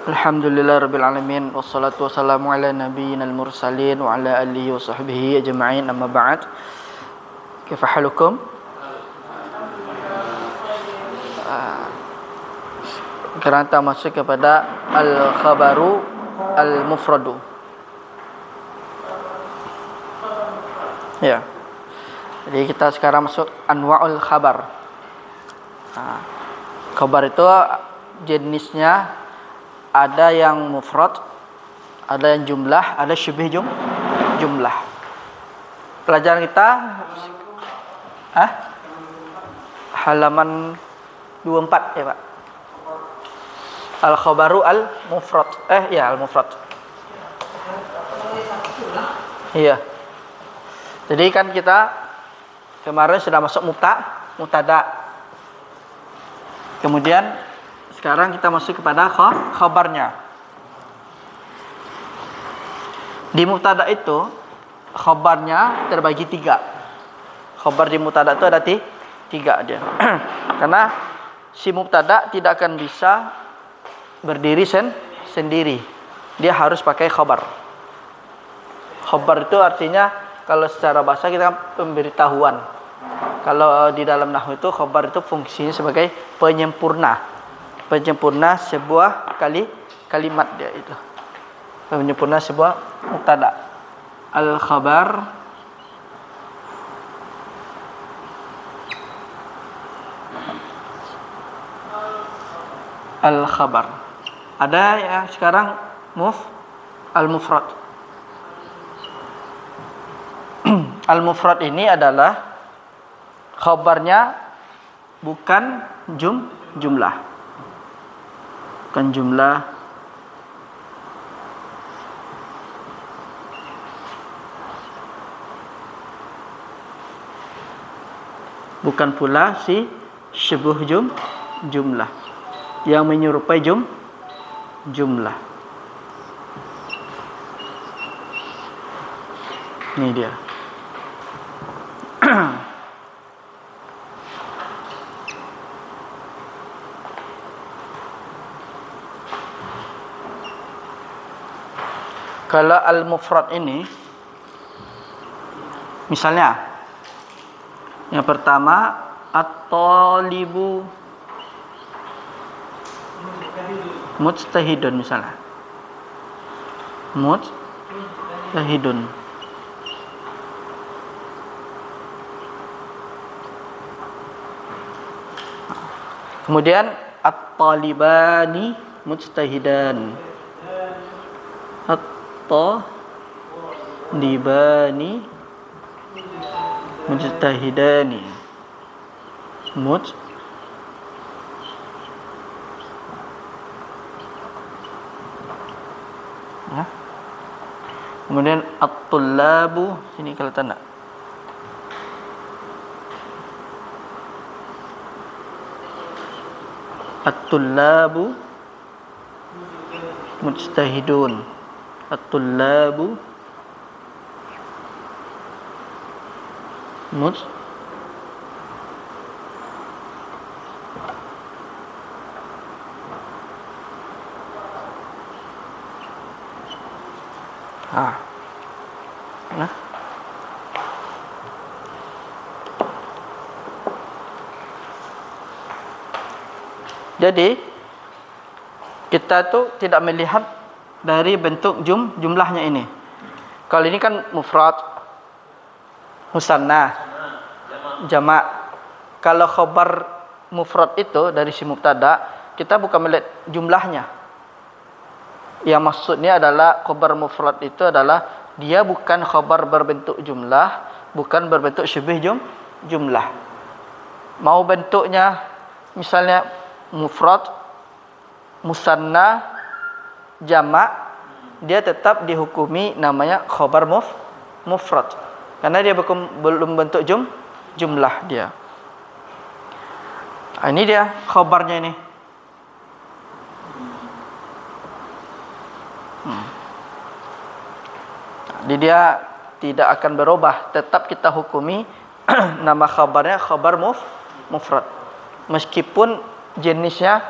Alhamdulillah rabbil alamin wassalatu wassalamu ala nabiyyina al-mursalin wa ala alihi wa sahbihi ajma'in amma ba'd. Kaifa halukum? Sekarang kita masuk kepada al-khabaru al-mufradu. Ya. Jadi kita sekarang masuk anwa'ul khabar. Khabar itu jenisnya ada yang mufrad, ada yang jumlah, ada syibih jumlah. Pelajaran kita halaman 24 ya Pak. Al-khabaru al-mufrad. Al-mufrad. Iya. Jadi kan kita kemarin sudah masuk mubtada. Kemudian sekarang kita masuk kepada khabarnya. Di mubtada itu khabarnya terbagi 3. Khabar di mubtada itu ada 3 dia. Karena si mubtada tidak akan bisa berdiri sendiri. Dia harus pakai khabar. Khabar itu artinya kalau secara bahasa kita pemberitahuan. Kalau di dalam nahwu itu khabar itu fungsinya sebagai penyempurna sebuah kalimat dia itu. Penyempurna sebuah mubtada. Al-khabar ada yang sekarang al-mufrad. Al-mufrad ini adalah khabarnya bukan jumlah. Bukan jumlah. Bukan pula si syibh jumlah yang menyerupai jumlah. Ini dia. Kalau al-mufrad ini, misalnya yang pertama at-talibu mujtahidun misalnya. Mujtahidun. Kemudian at-talibani mujtahidan. At-talibani mujtahidani. Kemudian at-tullabu, sini kalau tanda. At-tullabu mujtahidun. At-tullabu Jadi kita tuh tidak melihat dari bentuk jumlahnya ini. Kalau ini kan mufrad, musanna, jamak. Kalau khabar mufrad itu dari si mubtada, kita bukan melihat jumlahnya. Yang maksudnya adalah khabar mufrad itu adalah dia bukan khabar berbentuk jumlah, bukan berbentuk syibih jumlah. Mau bentuknya misalnya mufrad, musanna, jamak, dia tetap dihukumi namanya khabar mufrad karena dia belum bentuk jumlah dia. Ini dia khabarnya ini. Jadi dia tidak akan berubah, tetap kita hukumi nama khabarnya khabar mufrad meskipun jenisnya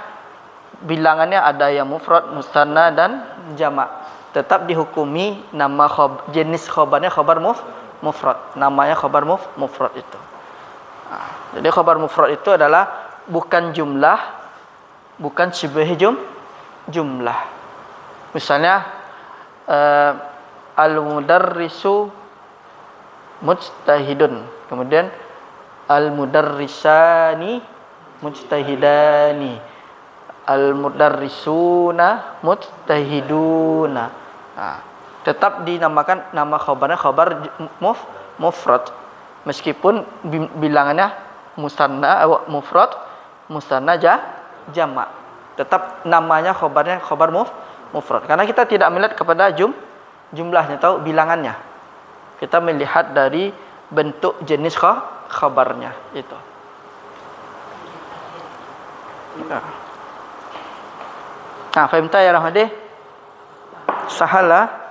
bilangannya ada yang mufrad, musanna dan jamak. Tetap dihukumi nama jenis khabarnya khabar mufrad. Namanya khabar mufrad itu. Jadi khabar mufrad itu adalah bukan jumlah, bukan syibh jumlah. Misalnya al-mudarrisu mujtahidun. Kemudian al-mudarrisani mujtahidani. Al-mudarrisuna mujtahiduna. Tetap dinamakan nama khabarnya khabar mufrad. Meskipun bilangannya musanna mufrad, musanna jamak. Tetap namanya khabarnya khabar mufrad. Karena kita tidak melihat kepada jumlahnya, tahu bilangannya. Kita melihat dari bentuk jenis khabarnya itu. Nah, fahimta ya Rahmadi? Sahala?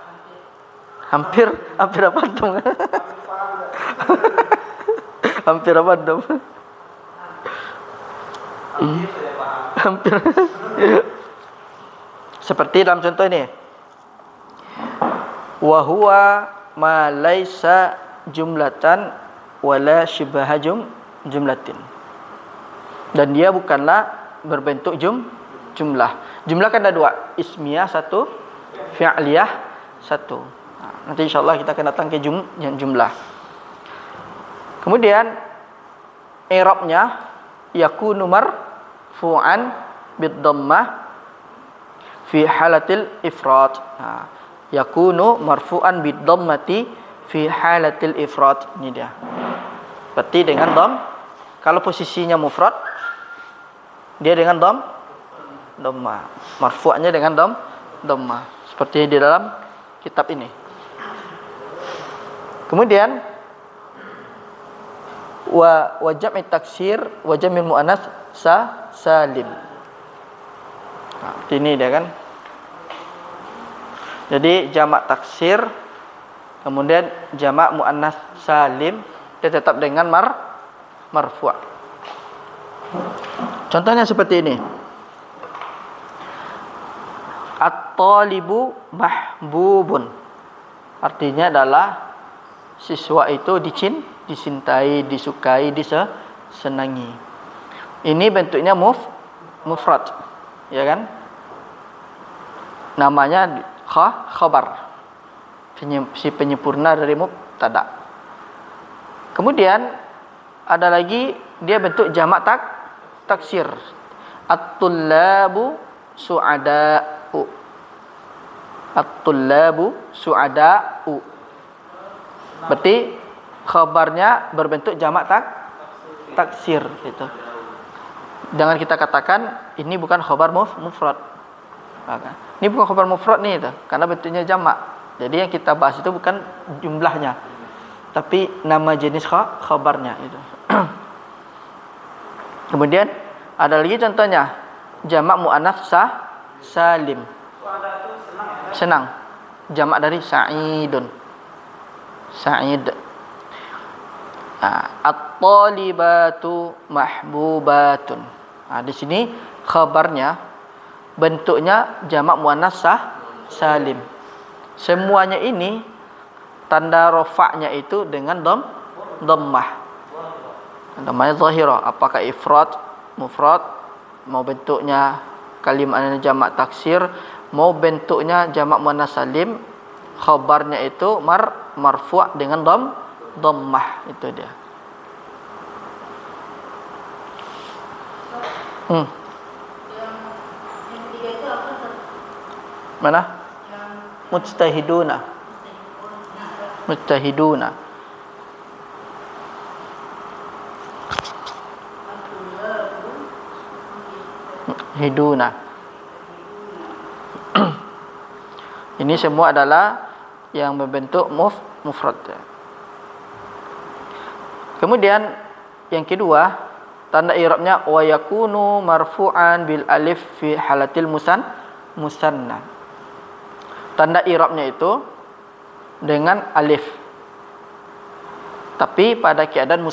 Hampir apa dong? Hampir apa dong? Hampir. Seperti dalam contoh ini. Wa huwa ma laisa jumlatan wala syibha jumlatin. Dan dia bukanlah berbentuk jumlah. Jumlah kan ada dua, ismiyah satu, fi'liyah satu. Nanti insyaallah kita akan datang ke jumlah. Kemudian i'rabnya yakunu marfu'an bid-dhammah fi halatil ifrad. Yakunu marfu'an bid-dhammati fi halatil ifrad. Ini dia. Berarti dengan dham. Kalau posisinya mufrad, dia dengan dhammah. Marfu'nya dengan dhammah. Seperti di dalam kitab ini. Kemudian wa jam'i taksir wa jam'il muannats salim. Ini dia kan. Jadi jamak taksir, kemudian jamak muannats salim, dia tetap dengan marfu'. Contohnya seperti ini. At-talibu mahbubun. Artinya adalah siswa itu dicintai, disukai, disenangi. Ini bentuknya mufrad, ya kan? Namanya khabar. Si penyempurna dari mubtada. Kemudian ada lagi dia bentuk jamak taksir. At-tullabu su'ada'u. At-tullabu su'ada'u. Berarti khabarnya berbentuk jamak taksir gitu. Jangan kita katakan ini bukan khabar mufrad. Ini bukan khabar mufrad nih itu, karena bentuknya jamak. Jadi yang kita bahas itu bukan jumlahnya, tapi nama jenis khabarnya itu. Kemudian ada lagi contohnya jamak muannats salim. Senang. Jamak dari sa'idun. Sa'id. At-talibatu mahbubatun. Di sini khabarnya bentuknya jamak muannats salim. Semuanya ini tanda rafa'nya itu dengan dhammah. Namanya zahirah. Apakah ifrad, mufrad, mau bentuknya kalimatnya jamak taksir, mau bentuknya jamak muannats salim, khabarnya itu marfu' dengan dhammah, itu dia. Mana? Mujtahiduna. Mujtahiduna. Hiduna. Ini semua adalah yang berbentuk mufrad. Kemudian yang kedua, tanda i'rabnya wa yakunu marfu'an bil alif fi halatil musanna. Tanda i'rabnya itu dengan alif. Tapi pada keadaan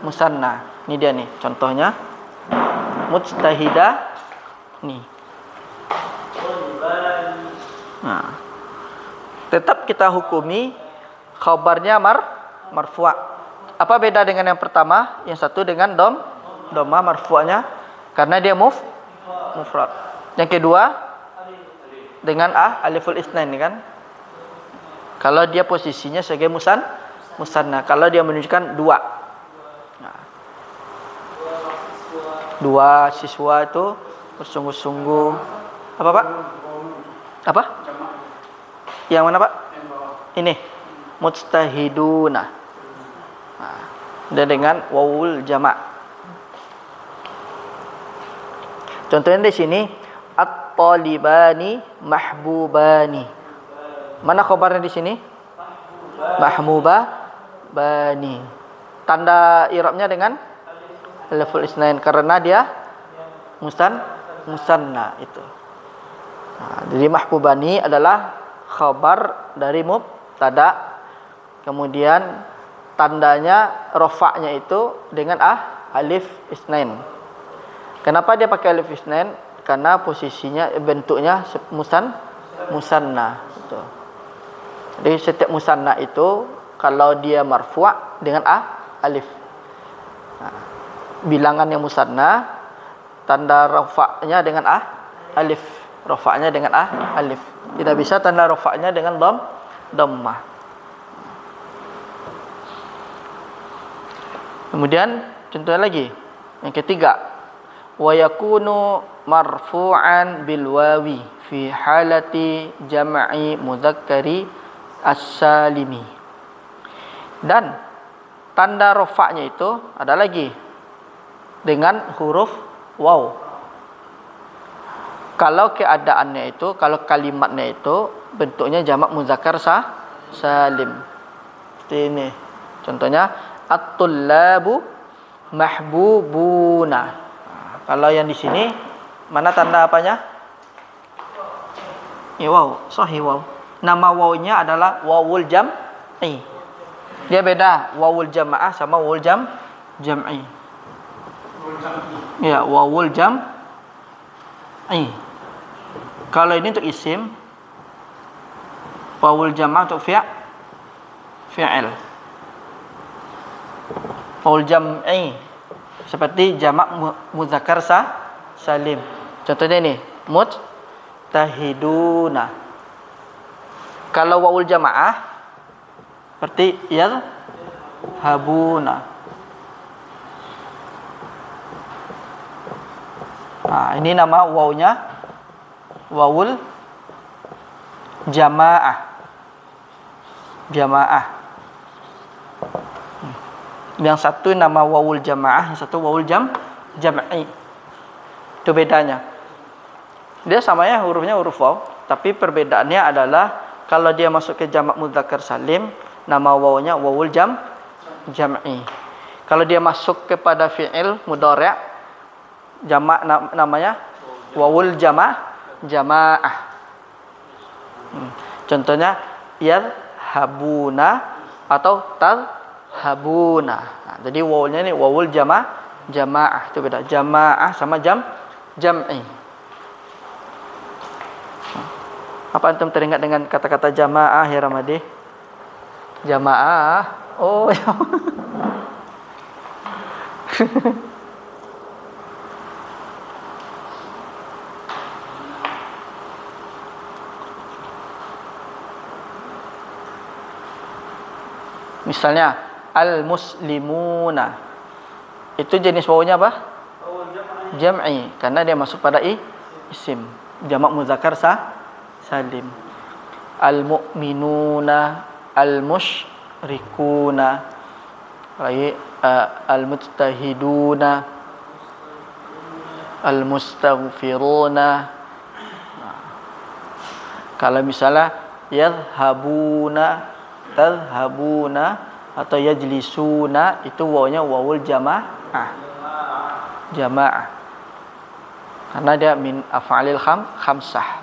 musanna. Ini dia nih contohnya. Mujtahidah nih. Nah, tetap kita hukumi khabarnya marfu'. Apa beda dengan yang pertama? Yang satu dengan dhamma marfu'nya karena dia mufrad. Yang kedua dengan aliful isnain kan? Kalau dia posisinya sebagai musanna, kalau dia menunjukkan dua. Nah, dua siswa itu bersungguh-sungguh. Apa Pak? Apa? Yang mana Pak? Ini mujtahiduna. Nah, dan dengan wawul jama'. Contohnya di sini at-talibani mahbubani. Mana khabarnya di sini? Mahbubani. Tanda i'rabnya dengan aliful isnain karena dia musanna itu. Nah, jadi mahbubani adalah khabar dari mubtada. Kemudian tandanya rafa'nya itu dengan alif isnain. Kenapa dia pakai alif isnain? Karena posisinya bentuknya musanna itu. Jadi setiap musanna itu kalau dia marfu' dengan alif. Nah, bilangan yang musanna tanda rafa'nya dengan alif. Rafa'nya dengan alif. Tidak bisa tanda rafa'nya dengan dhammah. Kemudian contohnya lagi yang ketiga, wa yakunu marfu'an bil wawi fi halati jam'i mudzakkari as-salimi. Dan tanda rafa'nya itu ada lagi dengan huruf waw. Kalau keadaannya itu, kalau kalimatnya itu bentuknya jamak muzakkar salim. Seperti ini. Contohnya at-tullabu mahbubuna. Nah, kalau yang di sini mana tanda apanya? Waw, sahih waw. Nama wawnya adalah wawul jam'i. Dia beda wawul jama'ah sama wawul jam'i. Ya, wawul jam'i. Kalau ini untuk isim, wawul jama'ah untuk fi'il. Wawul jam'i seperti jamak muzakkar salim. Contohnya ini mujtahiduna. Kalau wawul jamaah seperti yadhhabuna. Nah, ini nama wawnya wawul jamaah. Yang satu nama wawul jamaah, yang satu wawul jam'i. Itu bedanya. Dia samanya hurufnya huruf waw, tapi perbedaannya adalah kalau dia masuk ke jamak mudzakkar salim, nama wawnya wawul jam'i. Kalau dia masuk kepada fi'il mudhari', jamak namanya wawul jamaah. Contohnya yadhhabuna atau tadhhabuna. Nah, jadi wawulnya ini wawul jamaah. Itu beda. Jamaah sama jam'i. Apa antum teringat dengan kata-kata jamaah ya Ramadi? Jamaah. Oh. Misalnya al-muslimuna. Itu jenis wawunya apa? Jam'i, karena dia masuk pada isim. Jamak muzakkar salim. Al-mu'minuna, al-musyrikuna, al-mujtahiduna, al-mustaghfiruna. Kalau misalnya yadhhabuna, tadhhabuna atau yajlisuna, itu wawnya wawul jamaah. Karena dia min af'alil khamsah.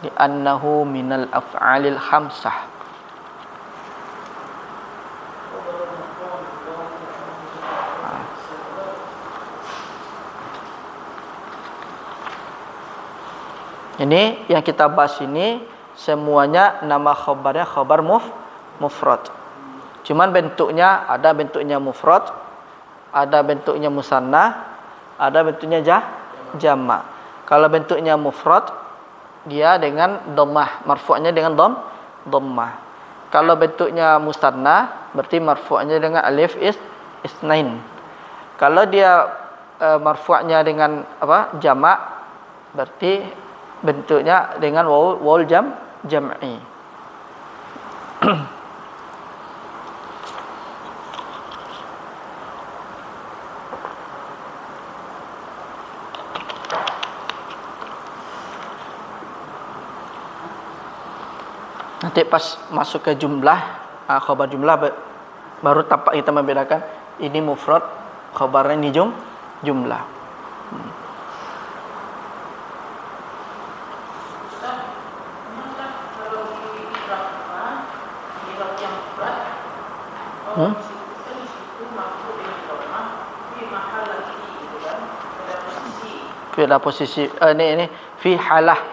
Li'annahu minal af'alil khamsah. Ini yang kita bahas ini semuanya nama khabarnya khabar mufrad. Cuman bentuknya ada bentuknya mufrad, ada bentuknya musanna, ada bentuknya jamak. Kalau bentuknya mufrad dia dengan dhammah, marfu'nya dengan dhammah. Kalau bentuknya musanna berarti marfu'nya dengan alif isnain. Kalau dia marfu'nya dengan apa? Jamak berarti bentuknya dengan waul jam'i. Nanti pas masuk ke jumlah, khabar jumlah baru tampak kita membedakan ini mufrad, khabarnya ini jumlah. Beda posisi ini fi halah.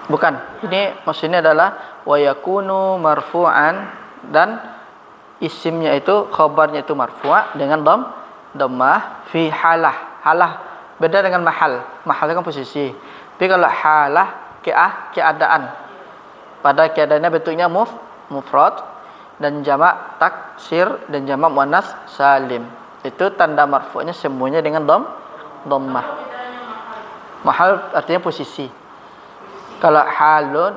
Bukan, ini maksudnya adalah wa yakunu marfu'an, dan isimnya itu khabarnya itu marfu' dengan dhammah fi halah. Halah beda dengan mahal. Mahal kan posisi. Tapi kalau halah keadaan. Pada keadaannya bentuknya mufrad dan jamak taksir dan jamak muannas salim. Itu tanda marfu'nya semuanya dengan dhammah. Mahal artinya posisi. Kalau halun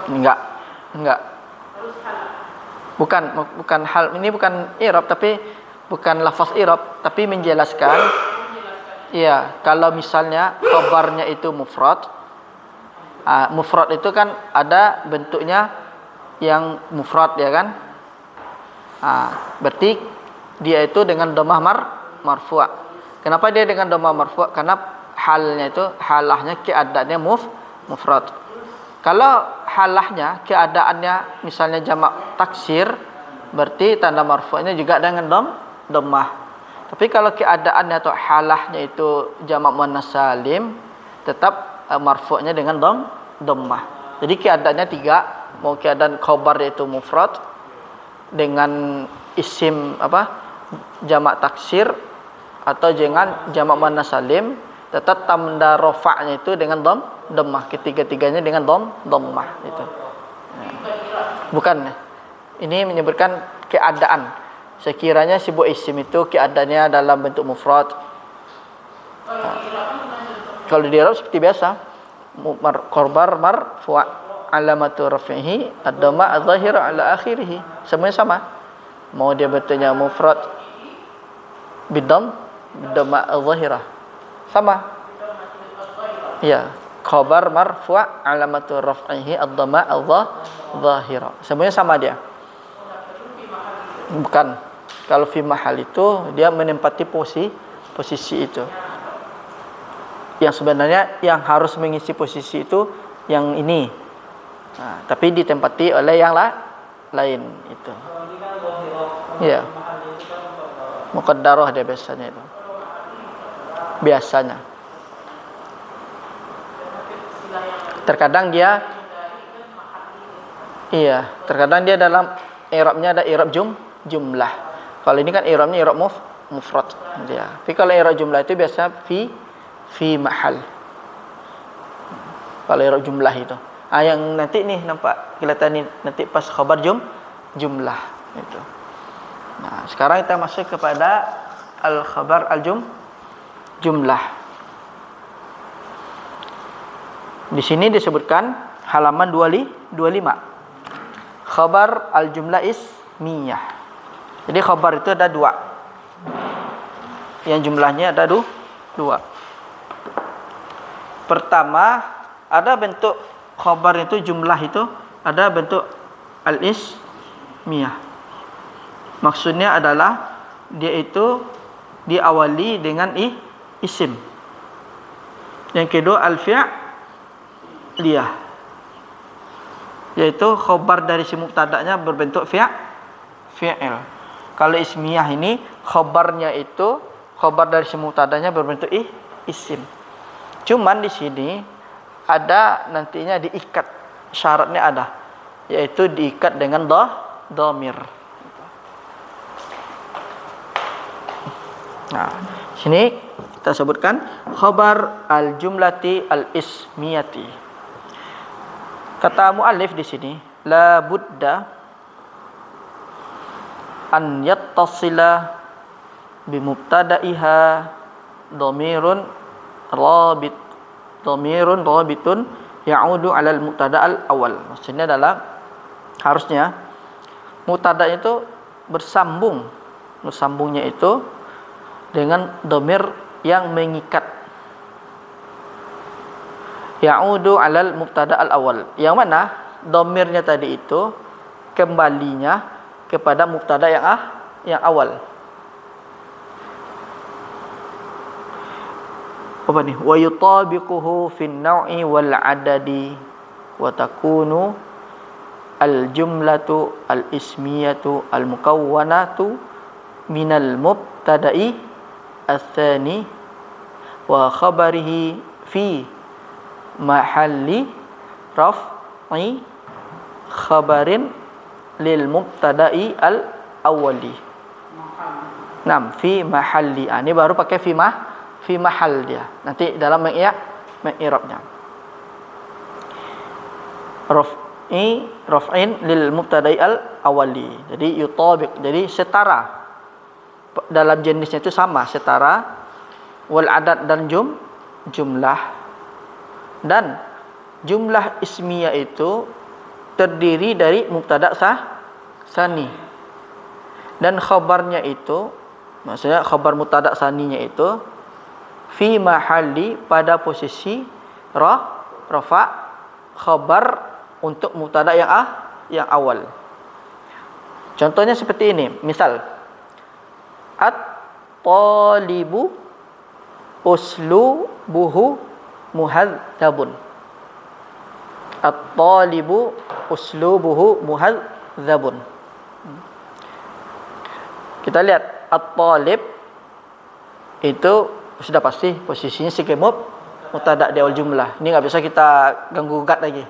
enggak. Bukan hal, ini bukan i'rab, tapi bukan lafaz i'rab, tapi menjelaskan. Iya, kalau misalnya khabarnya itu mufrad. Mufrad itu kan ada bentuknya yang mufrad ya kan? Berarti dia itu dengan dhammah marfu'. Kenapa dia dengan dhammah marfu'? Karena halahnya keadaannya mufrad. Kalau halahnya keadaannya misalnya jamak taksir, berarti tanda marfu'nya juga dengan dhammah. Tapi kalau keadaannya atau halahnya itu jamak muannas salim, tetap marfu'nya dengan dhammah. Jadi keadaannya tiga, mau keadaan khabar yaitu mufrad dengan isim jamak taksir atau dengan jamak muannas salim, tetap tanda rafa'nya itu dengan dhammah. Ketiga-tiganya dengan dhammah itu. Bukan. Ini menyebutkan keadaan. Sekiranya sebuah isim itu keadaannya dalam bentuk mufrad. Kalau di Arab seperti biasa, khabar marfu' alamatu raf'ihi ad-dhamma adh-dhahira ala akhirih. Semuanya sama. Mau dia bentuknya mufrad bidhamma adh-dhahirah. Sama. Ya, khabar marfu' alamatu raf'ihi ad-dhamma adh-dhahira. Semuanya sama dia. Bukan. Kalau fi mahal itu dia menempati posisi itu. Yang sebenarnya yang harus mengisi posisi itu yang ini. Tapi ditempati oleh yang lain itu. Ya. Muqaddarah dia biasanya itu. Biasanya. Terkadang dia terkadang dia dalam i'rabnya ada i'rab jumlah. Kalau ini kan i'rabnya i'rab mufrad dia. Tapi kalau i'rab jumlah itu biasa fi mahal. Kalau i'rab jumlah itu. Yang nanti nih nampak kelihatan nih nanti pas khabar jumlah itu. Nah, sekarang kita masuk kepada al-khabar jumlah. Di sini disebutkan halaman 25. Khabar al-jumlah ismiyah. Jadi khabar itu ada dua. Yang jumlahnya ada dua. Pertama, ada bentuk khabar itu jumlah itu ada bentuk al-ismiyah. Maksudnya adalah dia itu diawali dengan isim. Yang kedua al-fi'liyah, yaitu khabar dari si mubtada'nya berbentuk fi'il. Kalau ismiyah ini khabarnya itu khabar dari si mubtada'nya berbentuk isim. Cuman di sini ada nantinya diikat, syaratnya ada, yaitu diikat dengan dhamir. Nah, sini kita sebutkan khabar al-jumlati al-ismiyati. Kata muallif di sini, la budda an yattasila bi mubtada'iha dhamirun rabitun ya'udu 'ala al-mubtada' al-awwal. Maksudnya adalah harusnya mubtada' itu bersambungnya itu dengan dhamir yang mengikat, ya'udu 'ala al-mubtada' al-awwal, yang mana dhamirnya tadi itu kembalinya kepada mubtada' yang awal. Apa nih? Wa yutabiquhu fin naw'i wal adadi wa takunu al jumlatu al ismiyatu al mukawwanatu minal mubtada'i ats-tsani wa khabarihi fi mahalli raf'i khabarin lil mubtada'i al awwali. Nam fi mahalli. Ini baru pakai fi mahal dia. Nanti dalam mengi'rabnya. Raf'in lil mubtada'i al awwali. Jadi yutabiq. Jadi setara. Dalam jenisnya itu sama, setara. Wal adad dan jumlah. Dan jumlah ismiyah itu terdiri dari mubtada' sani. Dan khabarnya itu, maksudnya khabar mubtada' saninya itu fi mahalli, pada posisi rafa khabar untuk mubtada' yang awal. Contohnya seperti ini. Misal, at-talibu uslubuhu muhadzabun. At-talibu uslubuhu muhadzabun. Kita lihat at-talib itu sudah pasti posisinya sebagai mubtada' di awal jumlah. Ini enggak bisa kita ganggu gugat lagi.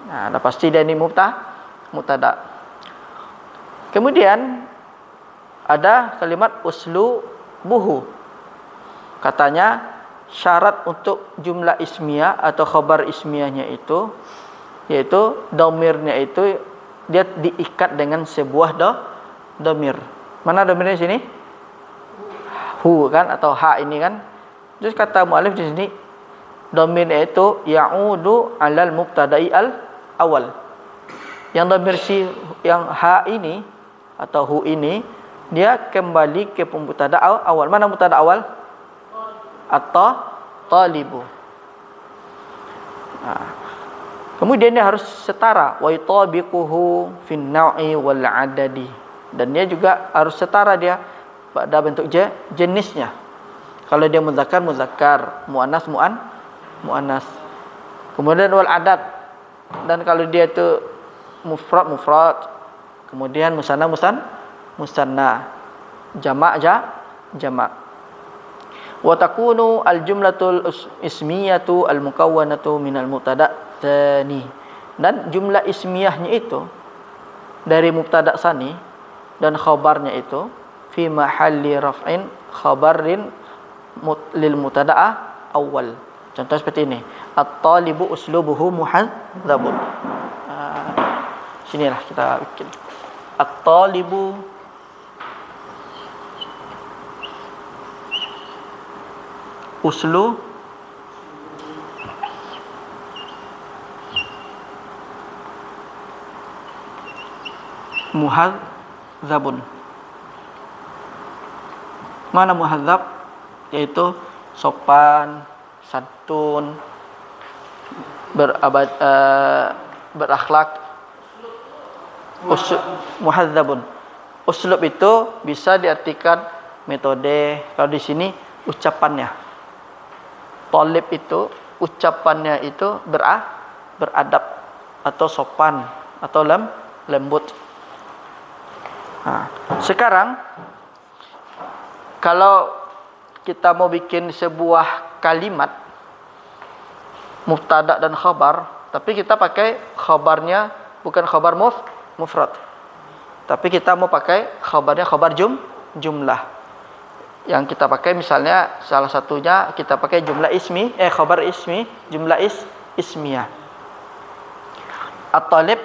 Nah, dah pasti dia ini mubtada'. Kemudian ada kalimat uslubuhu. Katanya syarat untuk jumlah ismiyah atau khabar ismiyahnya itu, yaitu dhamirnya itu dia diikat dengan sebuah dhamir. Mana dhamirnya di sini? Hu kan, atau ha ini kan. Terus kata muallif di sini dhamirnya itu ya'udu 'alal mubtada'i al-awwal. Yang dhamir yang ha ini atau hu ini dia kembali ke mubtada' awal. Mana mubtada' awal? At-talibu. Nah, kemudian dia harus setara, wa yutabiquhu fin naw'i wal adadi. Dan dia juga harus setara dia pada bentuk jenisnya. Kalau dia muzakkar muannas muannas. Kemudian wal adad. Dan kalau dia itu mufrad. Kemudian musanna musanna. Jamak jamak. Wa takunu al jumlatul ismiyatu al mukawwanatu minal mubtada' tsani. Dan jumlah ismiyahnya itu dari mubtada' tsani dan khabarnya itu fi mahalli raf'in khabarin lil mubtada' awal. Contoh seperti ini. At-talibu uslubuhu muhadzabun. Sinilah kita bikin. At-talibu uslu muhadzabun. Mana muhadzab? Yaitu sopan, santun, berakhlak. Muhadzabun. Uslub itu bisa diartikan metode. Kalau di sini ucapannya. Talib itu ucapannya itu beradab atau sopan atau lembut. Nah, sekarang kalau kita mau bikin sebuah kalimat mubtada dan khabar, tapi kita pakai khabarnya bukan khabar mufrad. Tapi kita mau pakai khabarnya khabar jumlah. Yang kita pakai misalnya salah satunya kita pakai jumlah ismi, khabar ismi, jumlah ismiyah. At-talib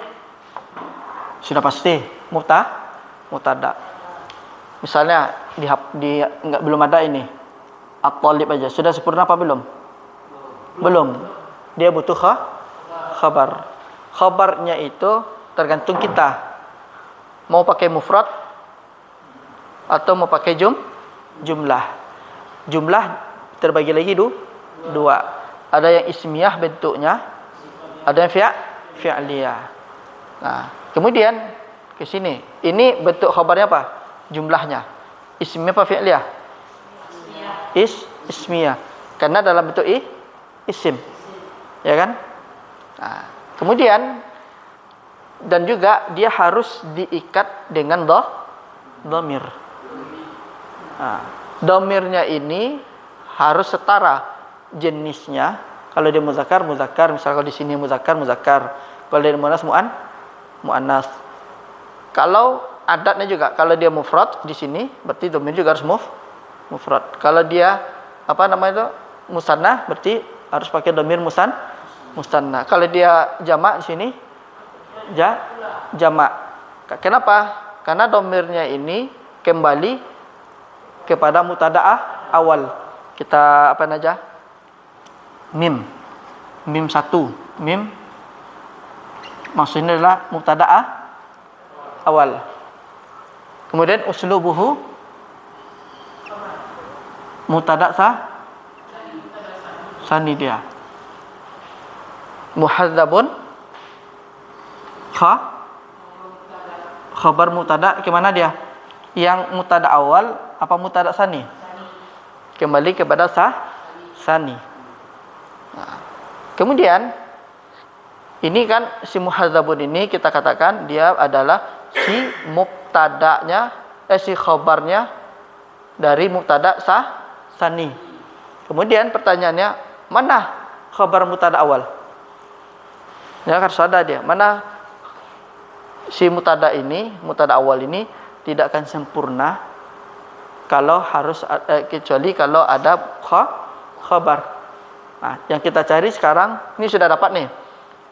sudah pasti mubtada. Misalnya belum ada ini. At-talib aja. Sudah sempurna apa belum? Belum. Dia butuh khabar. Khabarnya itu tergantung kita. Mau pakai mufrad atau mau pakai jumlah. Jumlah terbagi lagi dua. Ada yang ismiyah bentuknya, ada yang fi'liyah. Nah, kemudian ke sini. Ini bentuk khabarnya apa? Jumlahnya. Ismiyah apa fi'liyah? Ismiyah. Karena dalam bentuk isim. Ya kan? Nah, kemudian dan juga dia harus diikat dengan dhamir. Nah, dhamirnya ini harus setara jenisnya. Kalau dia muzakkar, misalnya kalau di sini muzakkar. Kalau dia muannas, muannas. Kalau adatnya juga, kalau dia mufrad di sini, berarti dhamir juga harus mufrad. Kalau dia musanna, berarti harus pakai dhamir musanna. Kalau dia jamak di sini jamak. Kenapa? Karena dhamirnya ini kembali kepada mubtada'ah awal. Kita apa aja? Mim 1. Mim maksudnya adalah mubtada'ah awal. Kemudian uslubuhu mubtada' sani dia. Muhadzabun khabar mubtada' ke mana dia? Yang mubtada' awal apa mubtada' sani? Kembali kepada sani. Nah, kemudian ini kan si muhadzabun ini kita katakan dia adalah si mubtada'nya si khabarnya dari mubtada' sani. Kemudian pertanyaannya, mana khabar mubtada' awal? Ya harus ada dia. Mana si mubtada' awal ini tidak akan sempurna kalau kecuali kalau ada khabar. Nah, yang kita cari sekarang ini sudah dapat nih.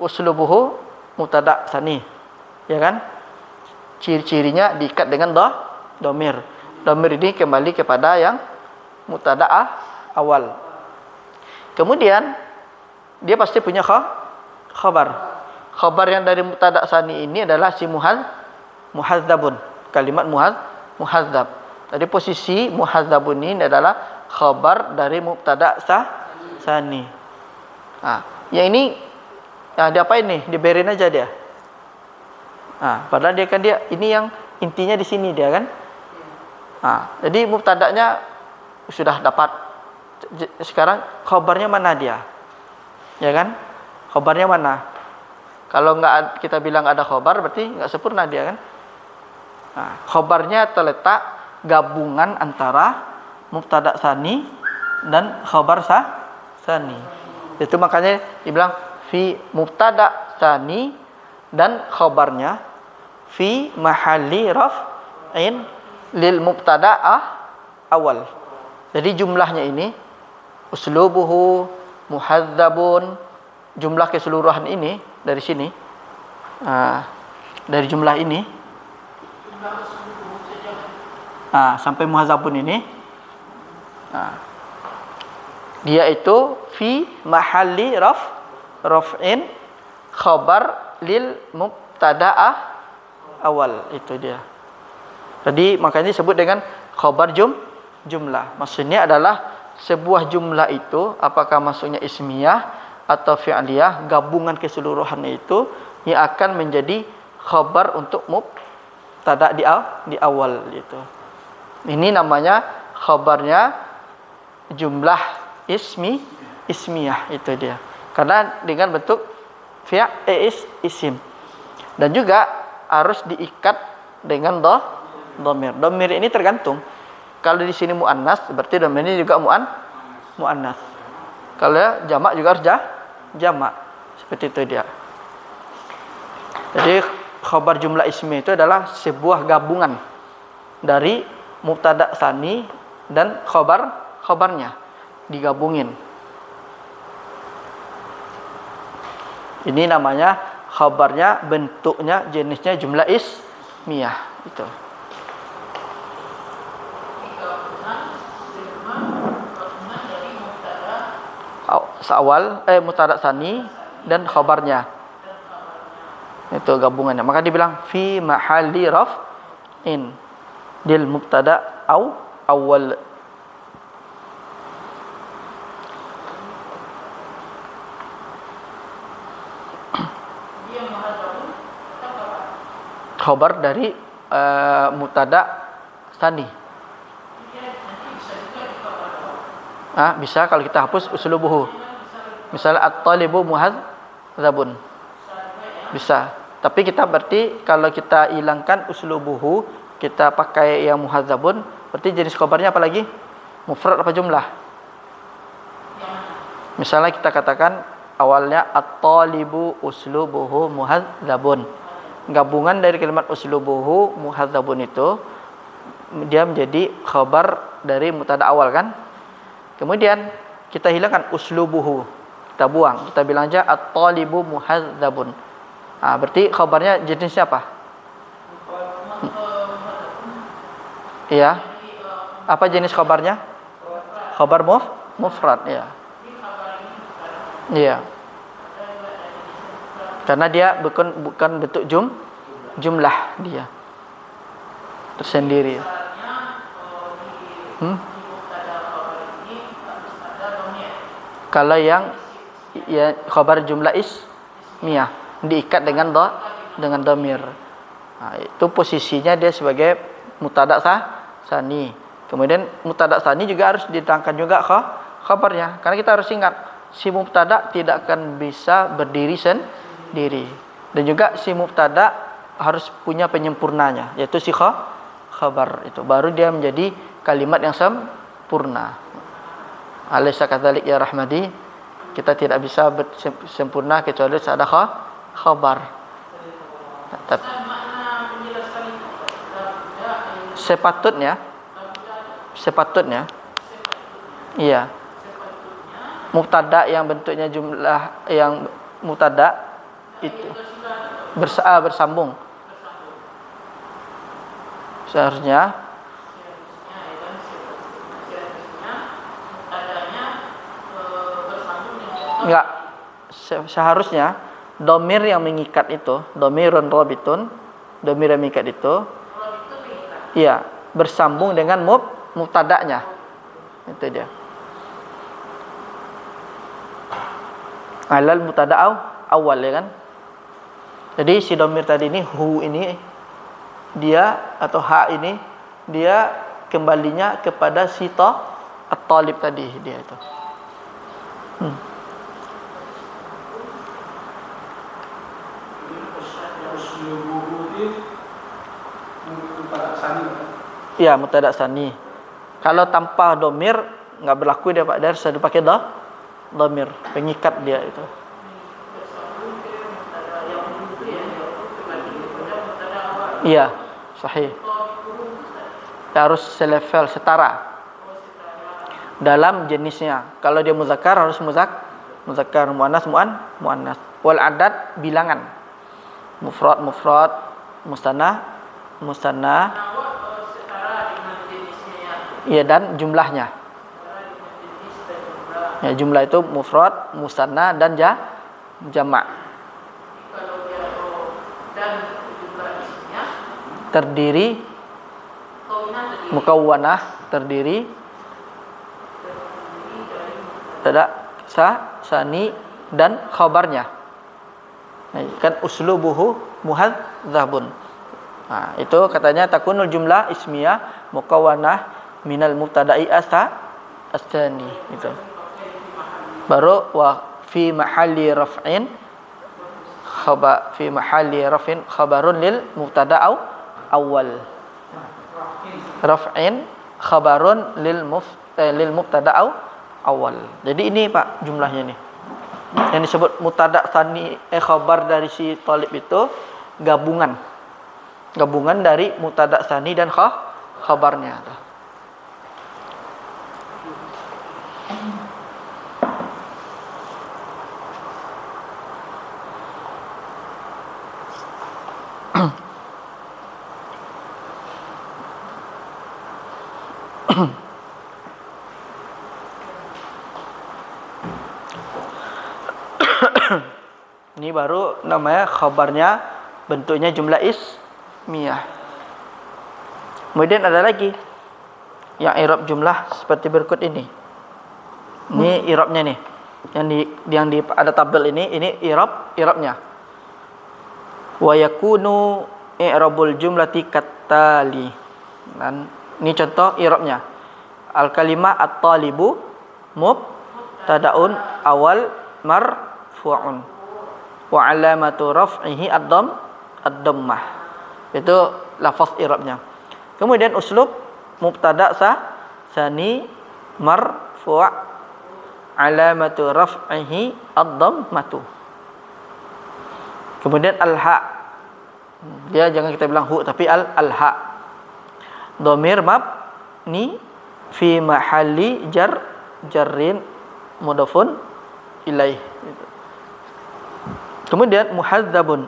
Uslubuhu mubtada' sani. Ya kan? Ciri-cirinya diikat dengan dhamir. Dhamir ini kembali kepada yang mubtada'ah awal. Kemudian dia pasti punya khabar. Khabar yang dari mubtada' sani ini adalah si muhadzabun. Kalimat muhadzab. Tadi posisi muhadzabun ini adalah khabar dari mubtada' sani. Nah, yang ini diapain nih? Diberin aja dia. Nah, padahal dia ini yang intinya di sini dia kan. Nah, jadi mubtada'nya sudah dapat. Sekarang khabarnya mana dia? Ya kan? Khabarnya mana? Kalau kita bilang ada khabar berarti nggak sempurna dia kan? Nah, khabarnya terletak gabungan antara mubtada' sani dan khabar sani. Itu makanya dibilang fi mubtada' sani dan khabarnya fi mahalli raf'in lil mubtada'ah awal. Jadi jumlahnya ini uslubuhu muhadzabun, jumlah keseluruhan ini dari sini. Dari jumlah ini sampai muhadzabun ini dia itu fi mahalli raf'in khabar lil mubtada'ah awal, itu dia. Jadi makanya disebut dengan khabar jumlah. Maksudnya adalah sebuah jumlah itu apakah maksudnya ismiyah atau fi'liyah, gabungan keseluruhannya itu yang akan menjadi khabar untuk mubtada' di awal itu. Ini namanya khabarnya jumlah ismiyah, itu dia. Karena dengan bentuk isim. Dan juga harus diikat dengan dhamir. Dhamir ini tergantung. Kalau di sini muannas, berarti dhamir ini juga muannas. Kalau jamak juga harus jamak. Seperti itu dia. Jadi khabar jumlah ismi itu adalah sebuah gabungan dari mubtada tsani dan khabarnya digabungin. Ini namanya khabarnya, bentuknya, jenisnya jumlah ismiyah itu. Awal mubtada tsani dan khabarnya. Itu gabungannya. Maka dibilang fi mahalli raf'in dil mubtada au awal. Khabar dari mubtada tsani. Bisa kalau kita hapus uslubuhu. Misalnya at-talibu muhadzabun. Bisa. Tapi kita berarti kalau kita hilangkan uslubuhu, kita pakai yang muhadzabun, berarti jenis khabarnya apa lagi? Mufrad apa jumlah? Misalnya kita katakan awalnya at-talibu uslubuhu muhadzabun. Gabungan dari kalimat uslubuhu muhadzabun itu dia menjadi khabar dari mubtada awal kan? Kemudian kita hilangkan uslubuhu, kita buang, kita bilang aja at-talibu muhadzabun. Berarti khabarnya jenisnya apa? Iya. Apa jenis khabarnya? Khabar mufrad, ya. Iya. Karena dia bukan bentuk jumlah dia. Tersendiri. Kalau yang ya khabar jumlah ismiyah diikat dengan dhamir. Itu posisinya dia sebagai mubtada tsani. Kemudian mubtada tsani juga harus ditangkan juga khabarnya. Karena kita harus ingat si mubtada tidak akan bisa berdiri sendiri. Dan juga si mubtada harus punya penyempurnanya, yaitu si khabar itu. Baru dia menjadi kalimat yang sempurna. Alaysa kadzalik ya rahmadi, kita tidak bisa sempurna kecuali ada khabar. Sepatutnya iya, mubtada yang bentuknya jumlah yang mubtada itu bersambung seharusnya. Enggak, seharusnya domir yang mengikat itu, domirun robitun, domir yang mengikat itu, iya, bersambung dengan mubtada'nya. Itu dia. Alal mubtada' awal, ya kan? Jadi si domir tadi ini, hu ini, dia atau ha ini, dia kembalinya kepada si at-talib tadi, dia itu. Ya, mubtada tsani. Kalau tanpa domir enggak berlaku dia Pak, harus ada pakai domir, pengikat dia itu. Iya, sahih. Harus selevel, setara dalam jenisnya. Kalau dia muzakkar harus muzakkar, muannas muannas. Wal adad bilangan. Mufrad musanna ya, dan jumlahnya. Ya, jumlah itu mufrad, musanna dan jamak. Terdiri mukawwanah, terdiri tidak tsani dan khabarnya. Kan uslubuhu muhadzabun. Itu katanya takunul jumlah ismiyah mukawwanah minal mubtada'i as-tsani itu. Baru wa fi mahalli raf'in khabarun lil mubtada' awal. Raf'in khabarun lil mubtada' awal. Jadi ini Pak jumlahnya nih. Yang disebut mubtada tsani khabar dari si Talib itu gabungan dari mubtada tsani dan khabarnya. Ini baru namanya khabarnya bentuknya jumlah ismiyah. Kemudian ada lagi yang i'rab jumlah seperti berikut ini. Ini i'rabnya nih. Yang di ada tabel ini i'rabnya. Wa yakunu i'rabul jumlati kattali. Dan ini contoh i'rabnya. Al kalimah at-talibu mubtada'un awal marfu'un wa alamatu raf'ihi ad-dhammah. Itu lafaz i'rabnya. Kemudian uslub mubtada' tsani marfu' alamatu raf'ihi ad-dhammatu. Kemudian al-ha. Dia jangan kita bilang hu tapi al-ha. Dhamir mabni fi mahalli jarrin mudhafun ilaih. Kemudian muhadzabun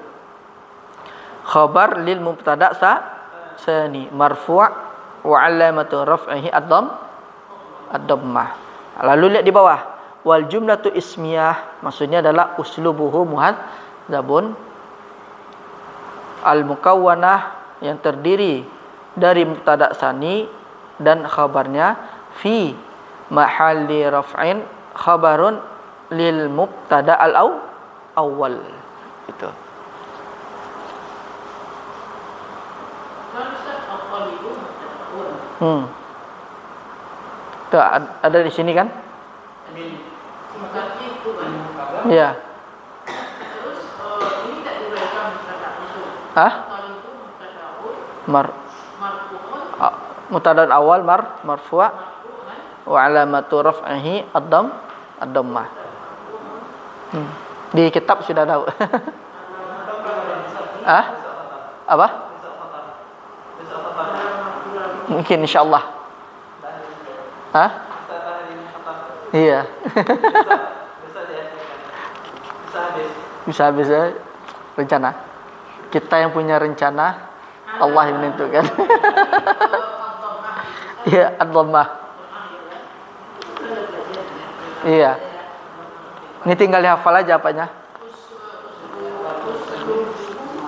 khabar lil mubtada' tsani marfu' wa alamatu raf'ihi ad-dhammah. Lalu lihat di bawah wal jumlatu ismiyah, maksudnya adalah uslubuhu muhadzabun al mukawwanah, yang terdiri dari mubtada' tsani dan khabarnya fi mahalli raf'in khabarun lil mubtada' al awal. Itu. Tuh, ada di sini kan? Ya. Terus ini tak diuraikan mubtada maksud. Hah? Mubtada awal marfu' wa alamatu raf'ihi ad-dhammah. Di kitab sudah tahu. Apa? Mungkin insyaallah. Iya. Bisa habis rencana. Kita yang punya rencana, Allah yang menentukan. Iya, ad-dhammah. Iya. Ini tinggal dihafal aja apanya.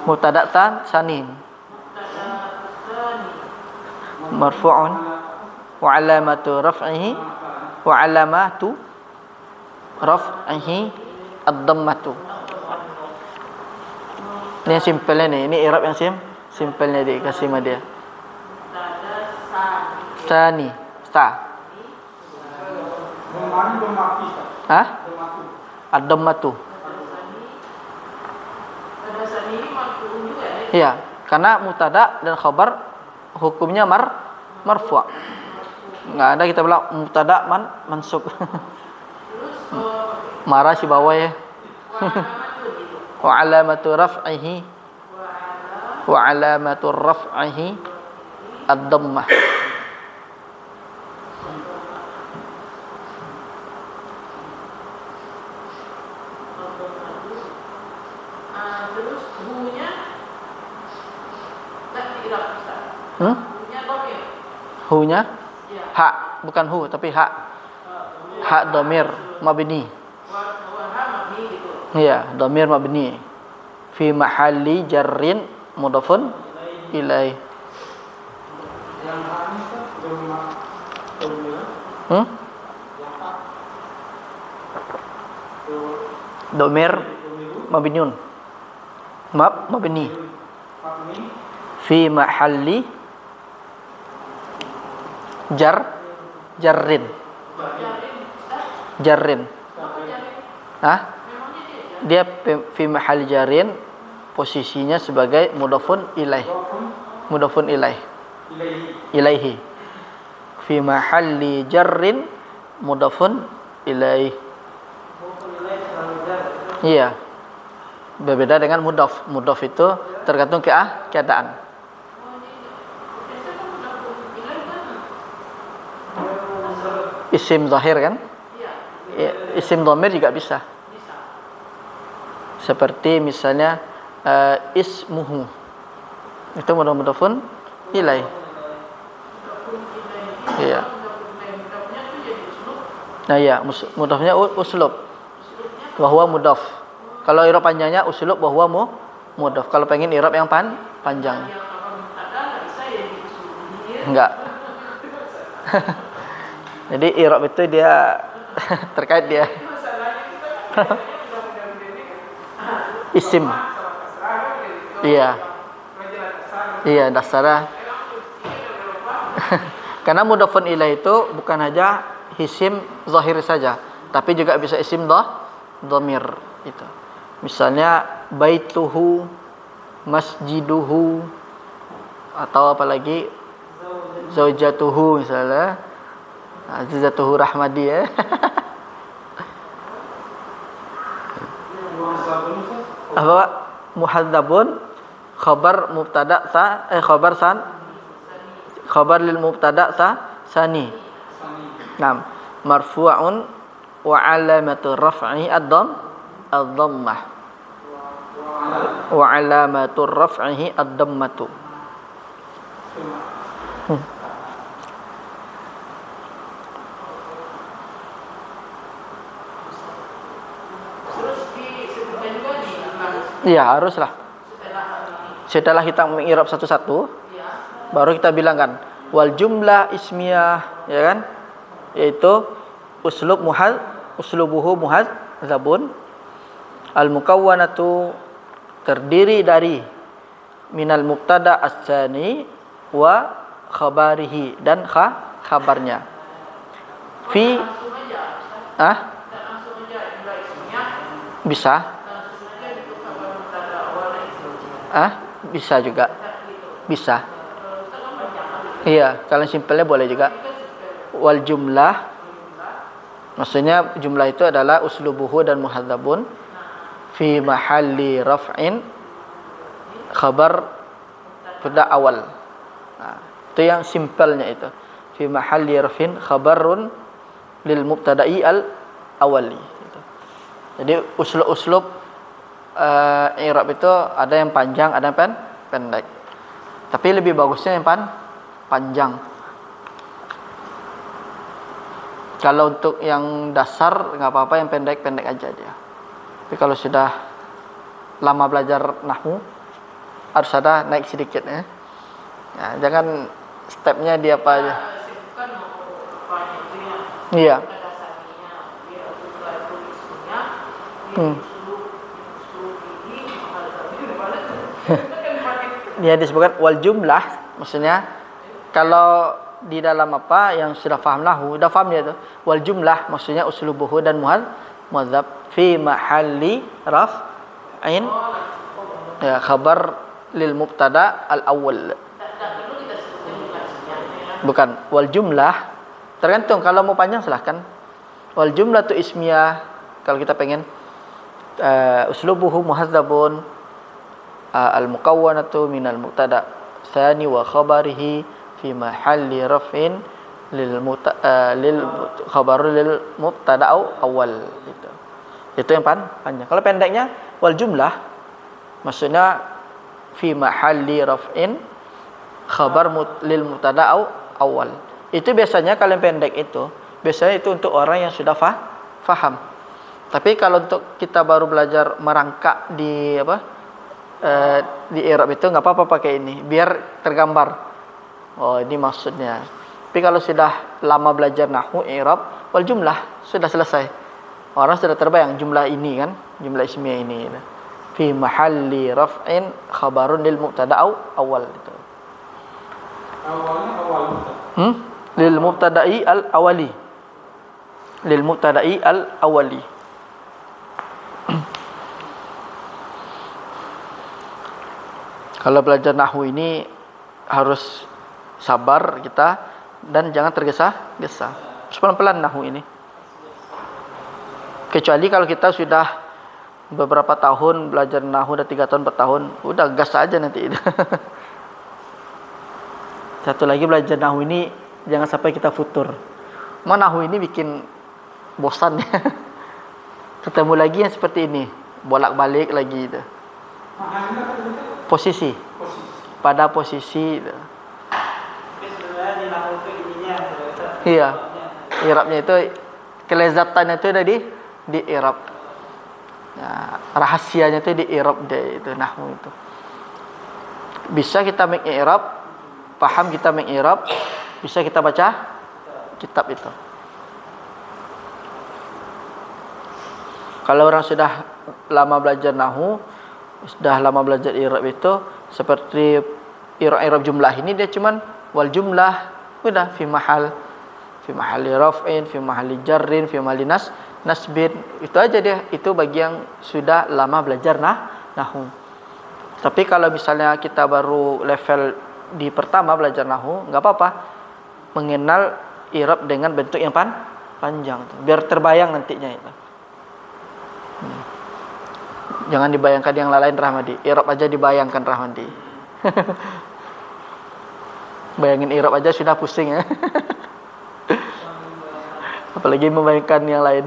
Mubtada' tsani marfu'un wa alamatu raf'ihi ad-dhammatu. Ini yang simpelnya nih. Ini i'rab yang simpelnya dikasih sama dia. Tsani ad-dhammatu. Iya, karena mubtada dan khabar hukumnya marfu'. Enggak ada kita bilang mubtada mansub. Marah si bawah ya. Wa alamatu raf'ihi ad-dhammah. Terus hu-nya tak diirab. Hu-nya dhamir. Hu-nya ha, bukan hu tapi ha. Ha dhamir mabni. Iya, dhamir mabni fi mahalli jarrin mudhafun ilaih. Dhamir mabniun. Mabni fi mahalli jarrin. Dia fi mahal jarrin, posisinya sebagai mudhafun ilaihi. Fi mahalli jarrin mudhafun ilaihi. Iya. Berbeda dengan mudhaf. Mudhaf itu tergantung keadaan. Isim zahir kan? Isim dhamir juga bisa. Seperti misalnya ismuhu. Itu mudhafun ilaih. Iya. Nah ya, mudhafnya uslub. Wa huwa mudhaf. Kalau i'rab panjangnya uslub wa huwa mudhaf. Kalau pengen i'rab yang panjang. Enggak. Jadi i'rab itu dia terkait dia isim. Iya. Iya, dasarnya. Karena mudhafun ilaih itu bukan hanya isim zahir saja, tapi juga bisa isim dhamir itu. Misalnya baituhu, masjiduhu, atau apalagi zaujatuhu misalnya. Azizatuhu rahmadi ya. Apa muhadzabun khabar mubtada khabar lil mubtada sani. Naam, marfu'un wa alamatu raf'i ad-dhammah. Wa alamatu raf'ihi ad-dhammatu. Iya, haruslah. Setelah kita mengirab satu-satu, baru kita bilangkan wal jumlah ismiyah, ya kan? Yaitu uslubuhu muhadzabun, al mukawwanatu terdiri dari minal mubtada as-tsani wa khabarihi dan khabarnya. Bisa. Bisa juga. Bisa. Iya, kalau simpelnya boleh juga. Wal jumlah, maksudnya jumlah itu adalah uslubuhu dan muhadzabun fi mahalli raf'in khabar pada awal. Nah, itu yang simpelnya itu. Fi mahalli raf'in khabarun lil mubtada'i al awali. Gitu. Jadi uslub-uslub i'rab itu ada yang panjang, ada yang pendek. Tapi lebih bagusnya yang panjang. Kalau untuk yang dasar nggak apa-apa, yang pendek-pendek aja dia. Tapi kalau sudah lama belajar nahwu harus ada naik sedikit ya. Ya, jangan stepnya dia apa aja. Iya. Dia disebutkan wal jumlah, maksudnya kalau di dalam apa yang sudah paham nahwu, sudah paham dia itu. Wal jumlah maksudnya uslubuhu dan muhadzab fi mahalli raf'in ya khabar lil mubtada al awwal. Bukan wal jumlah, tergantung kalau mau panjang silahkan. Wal jumlah tu ismiyah kalau kita pengen uslubuhu muhadzabun al mukawwanatu minal mubtada tsani wa khabarihi fi mahalli raf'in lil khabar lil mubtada awal itu. Itu yang panjang. Kalau pendeknya wal jumlah maksudnya fi mahalli raf'in khabar lil mubtada awal. Itu biasanya kalau yang pendek itu biasanya itu untuk orang yang sudah faham. Tapi kalau untuk kita baru belajar merangkak di di i'rab itu nggak apa-apa pakai ini biar tergambar. Oh, ini maksudnya. Tapi kalau sudah lama belajar nahwu i'rab wal jumlah sudah selesai. Orang sudah terbayang jumlah ini kan, jumlah ismiyah ini. Fi mahalli raf'in khabarun lil mubtada awal itu. Awalnya awal. Lil mubtada'i al awali. Lil mubtada'i al awali. Kalau belajar nahwu ini harus sabar kita dan jangan tergesa-gesa. Pelan-pelan nahwu ini. Kecuali kalau kita sudah beberapa tahun belajar nahu, udah 3 tahun 4 tahun, udah gas aja nanti itu. Satu lagi, belajar nahu ini jangan sampai kita futur. Nahu ini bikin bosan ya. Ketemu lagi yang seperti ini, bolak-balik lagi itu. Posisi. Pada posisi itu. Iya. Irabnya itu, kelezatannya itu ada di irab. Ya, rahasianya itu di irab deh itu nahwu itu. Bisa kita mengirab, paham kita mengirab, bisa kita baca kitab itu. Kalau orang sudah lama belajar nahwu, sudah lama belajar irab itu, seperti irab jumlah ini dia cuman wal jumlah, udah fi mahalli raf'in, fi mahalli jarrin, fi mahalli nasbin, itu aja dia. Itu bagi yang sudah lama belajar nahwu. Tapi kalau misalnya kita baru level di pertama belajar nahwu, nggak apa-apa mengenal i'rab dengan bentuk yang panjang, biar terbayang nantinya itu. Jangan dibayangkan yang lain Rahmadi, i'rab aja dibayangkan Rahmadi. Bayangin i'rab aja sudah pusing ya. Apalagi membayangkan yang lain.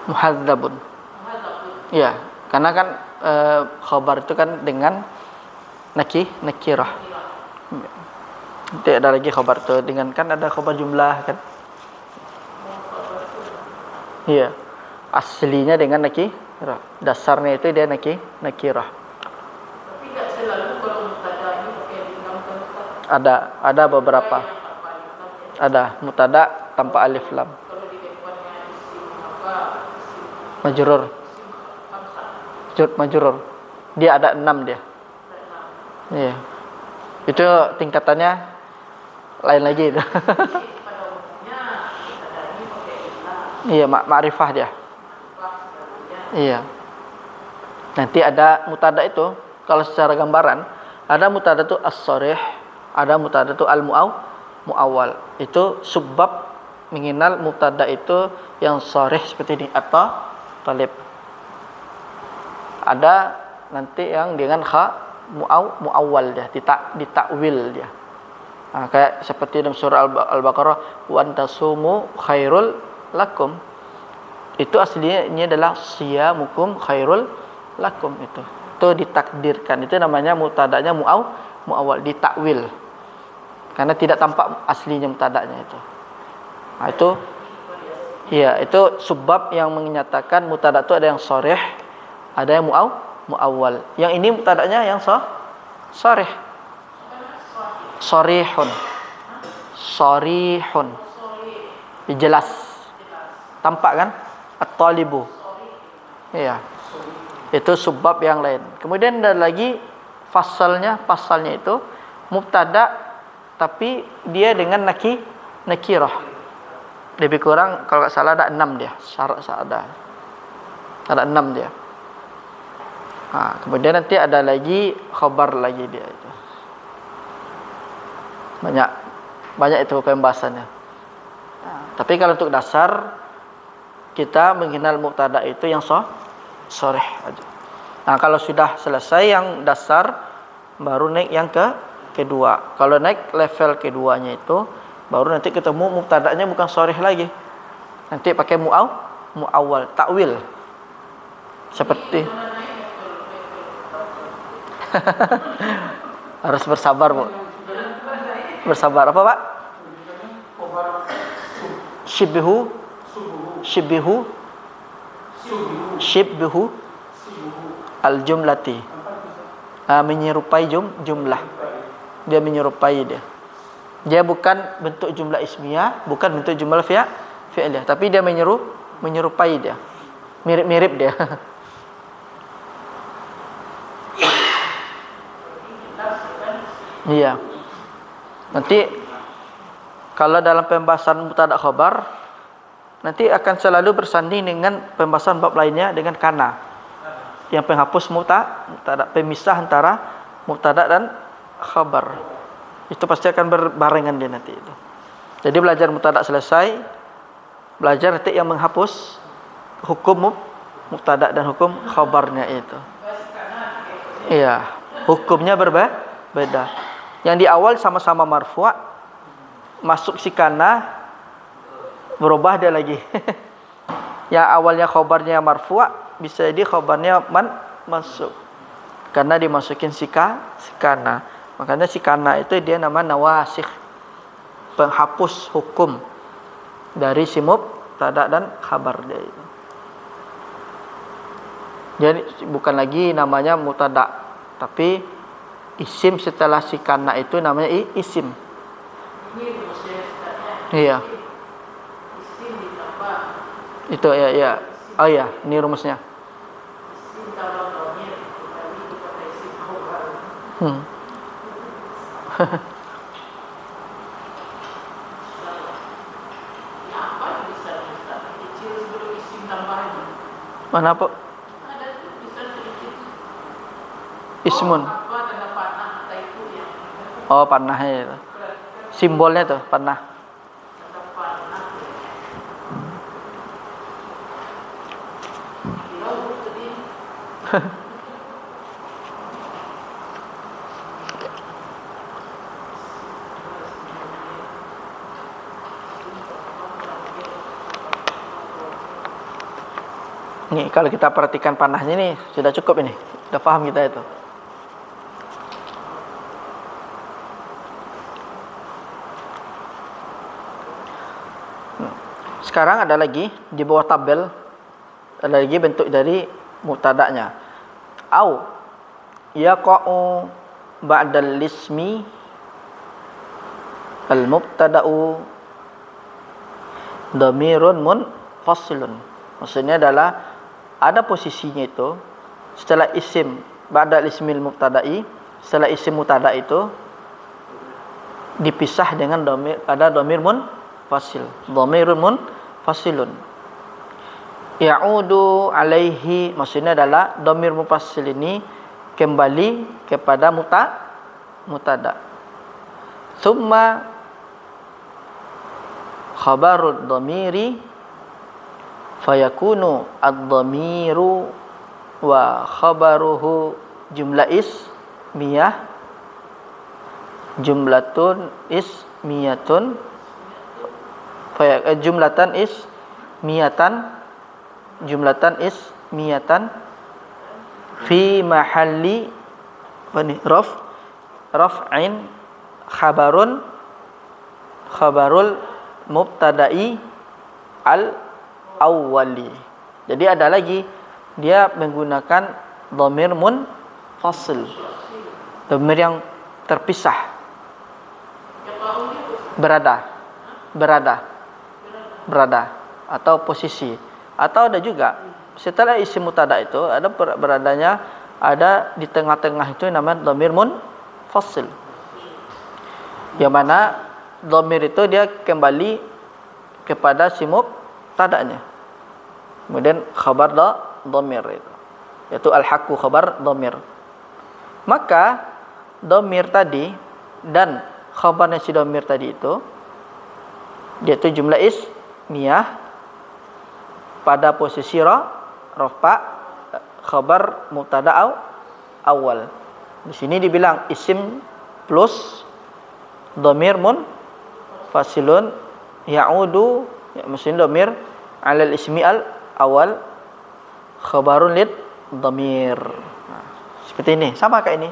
Muhadzabun. Ya, karena kan khabar itu kan dengan nakirah. Nanti ada lagi khabar itu dengan, kan ada khabar jumlah kan. Iya. Aslinya dengan nakirah. Dasarnya itu dia nakirah. Tapi tidak selalu kalau mubtada ini pakai alif lam kan. Ada beberapa. Ada mubtada tanpa alif lam. Kalau di depannya isim apa? Majrur. Majrur. Dia ada 6 dia. Iya. Itu tingkatannya lain lagi itu. Pada umumnya mubtada ini pakai alif lam. Iya, ma'rifah dia. Iya. Nanti ada mutada itu, kalau secara gambaran, ada mutada itu as-sharih, ada mutada itu al-muawwal. Itu subbab mengenal mutada itu yang sharih seperti ini atau talib. Ada nanti yang dengan muawwal dia, ditakwil dia. Nah, kayak seperti dalam surah Al-Baqarah, wa antasumu khairul lakum. Itu aslinya ini adalah siyamukum khairul lakum itu. Itu ditakdirkan. Itu namanya mutadanya muawwal, ditakwil. Karena tidak tampak aslinya mutadanya itu. Nah, itu iya, itu subbab yang menyatakan mutada itu ada yang sharih, ada yang muawwal. Yang ini mutadanya yang sharih. Sharihun. Jelas. Tampak kan? At-talibu. Iya. Itu subbab yang lain. Kemudian ada lagi pasalnya itu mubtada tapi dia dengan nakirah. Lebih kurang kalau nggak salah ada 6 dia. Syarat ada 6 dia. Nah, kemudian nanti ada lagi khabar lagi dia itu. Banyak itu pembahasannya. Nah, tapi kalau untuk dasar kita mengenal mubtada itu yang sharih aja. Nah, kalau sudah selesai yang dasar baru naik yang kedua. Kalau naik level keduanya itu baru nanti ketemu mubtada'nya bukan sharih lagi. Nanti pakai muawwal, takwil. Seperti harus bersabar, Bu. Bersabar apa, Pak? Shibhu al-jumlati. Menyerupai jumlah. Dia menyerupai dia. Dia bukan bentuk jumlah ismiyah, bukan bentuk jumlah fi'liyah, tapi dia menyerupai dia. Mirip-mirip dia. Iya. Nanti kalau dalam pembahasan mubtada khabar nanti akan selalu bersanding dengan pembahasan bab lainnya dengan kana. Yang penghapus mubtada, pemisah antara mubtada dan khabar. Itu pasti akan berbarengan dia nanti itu. Jadi belajar mubtada selesai, belajar nanti yang menghapus hukum mubtada dan hukum khabarnya itu. Iya, hukumnya berbeda. Yang di awal sama-sama marfu', masuk si kana berubah dia lagi. Yang awalnya khabarnya marfu', bisa jadi khabarnya masuk. Karena dimasukin si kana. Makanya si kana itu dia nama nawasikh, penghapus hukum dari si mubtada dan khabar dia itu. Jadi bukan lagi namanya mubtada, tapi isim setelah si kana itu namanya isim. Ini rumusnya Ustaznya. Iya. Isim ditambah. Itu ya. Oh iya, ini rumusnya. Isim tambah dhamir, kembali kepada isim khabar. Ya apa yang bisa Ustaz? Kecil sebelum isim tambahan. Mana apa? Ada tuh bisa sedikit. Ismun. Apa tanda panah atau itu yang Oh, panahnya itu. Simbolnya tuh panah. tanda panah. Kira tadi. Nih, kalau kita perhatikan panahnya ini sudah cukup ini. Sudah paham kita itu. Sekarang ada lagi di bawah tabel, ada lagi bentuk dari mubtada'nya. Au yaqa'u ba'dal ismi al mubtada'u dhamirun munfasilun. Maksudnya adalah ada posisinya itu setelah isim ba'dal ismil mubtada'i, setelah isim mubtada' itu dipisah dengan dhamir, ada dhamir munfasil. Dhamirun munfasilun. Ya'udu alaihi, maksudnya adalah dhamir munfasil ini kembali kepada mubtada. Thumma khabarud dhamiri fayakunu ad-dhamiru wa khabaruhu jumlah ismiyah, jumlatun ismiyatun, jumlatan ismiyatan fi mahalli raf'in khabarul mubtada'i al awwali. Jadi ada lagi dia menggunakan dhamir munfasil, dhamir yang terpisah, berada atau posisi. Atau ada juga setelah isim mubtada itu ada beradanya, ada di tengah-tengah itu namanya dhamir munfasil, yang mana dhamir itu dia kembali kepada si mubtada'nya. Kemudian khabar dhamir itu, yaitu al-haqqu khabar dhamir. Maka dhamir tadi dan khabarnya si dhamir tadi itu dia itu jumlah ismiyah pada posisi rafa khabar mubtada awal. Di sini dibilang isim plus dhamir munfasilun ya'udu, ya, maksudnya dhamir alal ismi al awal khabarun lid dhamir. Nah, seperti ini, sama kayak ini.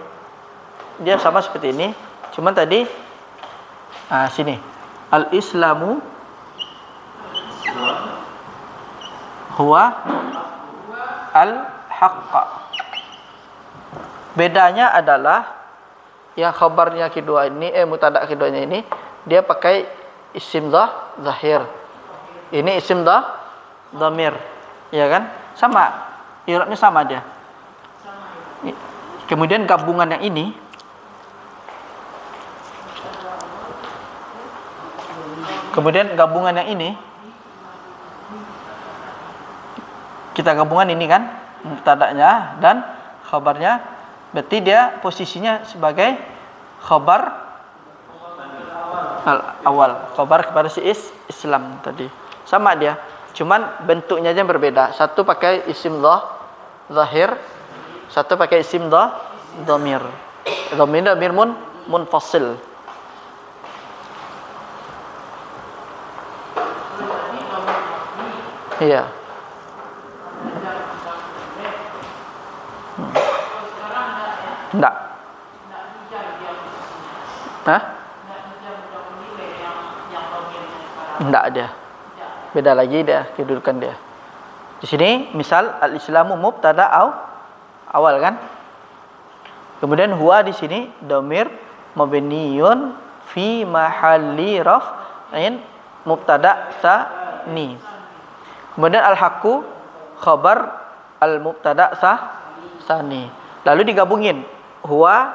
Dia sama seperti ini, cuman tadi sini al islamu huwa al-haqqa. Bedanya adalah yang khabarnya kedua ini, mubtada keduanya ini dia pakai isim zahir. Ini isim dhamir. Ya kan? Sama. I'rabnya sama dia. Kemudian gabungan yang ini kita gabungan ini kan mubtada'nya dan khabarnya, berarti dia posisinya sebagai khabar awal, khabar kepada si Islam tadi. Sama dia, cuman bentuknya aja berbeda. Satu pakai isim zahir, satu pakai isim dhamir. Dhamir munfasil. Iya. Enggak. Hah? Enggak dia. Beda lagi dia kedudukan dia. Di sini misal al-islamu mubtada awal kan? Kemudian huwa di sini dhamir mabniun fi mahalli raf'in mubtada tsani. Kemudian al-haqqu khabar al-mubtada tsani. Lalu digabungin huwa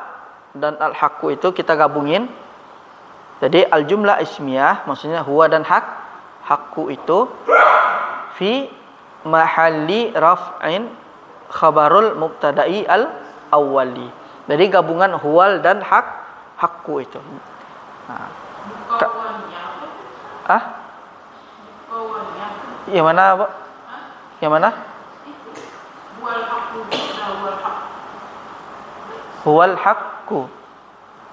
dan al-haqqu itu kita gabungin. Jadi al-jumlah ismiyah maksudnya huwa dan haqqu itu fi mahalli raf'in khabarul mubtada'i al-awwali. Jadi gabungan huwal dan haqqu itu. Nah. Yang mana, Pak? Yang mana? Huwal haqqu.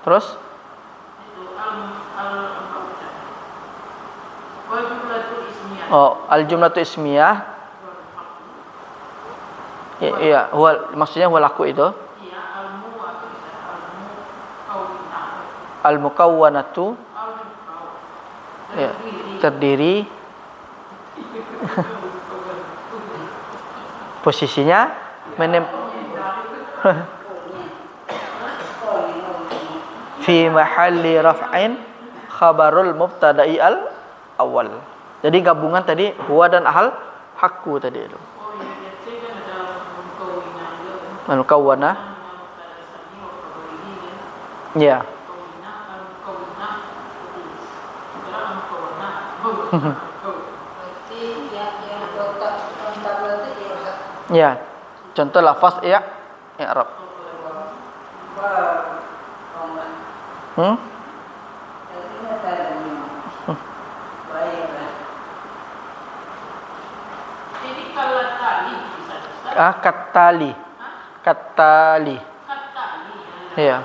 Terus? Oh, al-jumlatu ismiyah. Iya, huwal maksudnya huwal haqqu itu. Al-mukawwanatu. Ya, terdiri. Posisinya fi mahalli raf'in khabarul mubtada'i al-awwal. Jadi gabungan tadi huwa dan haqqu tadi itu. Al-mukawwana. Ya. Ya, contoh lafaz i'rab. Katali. Iya.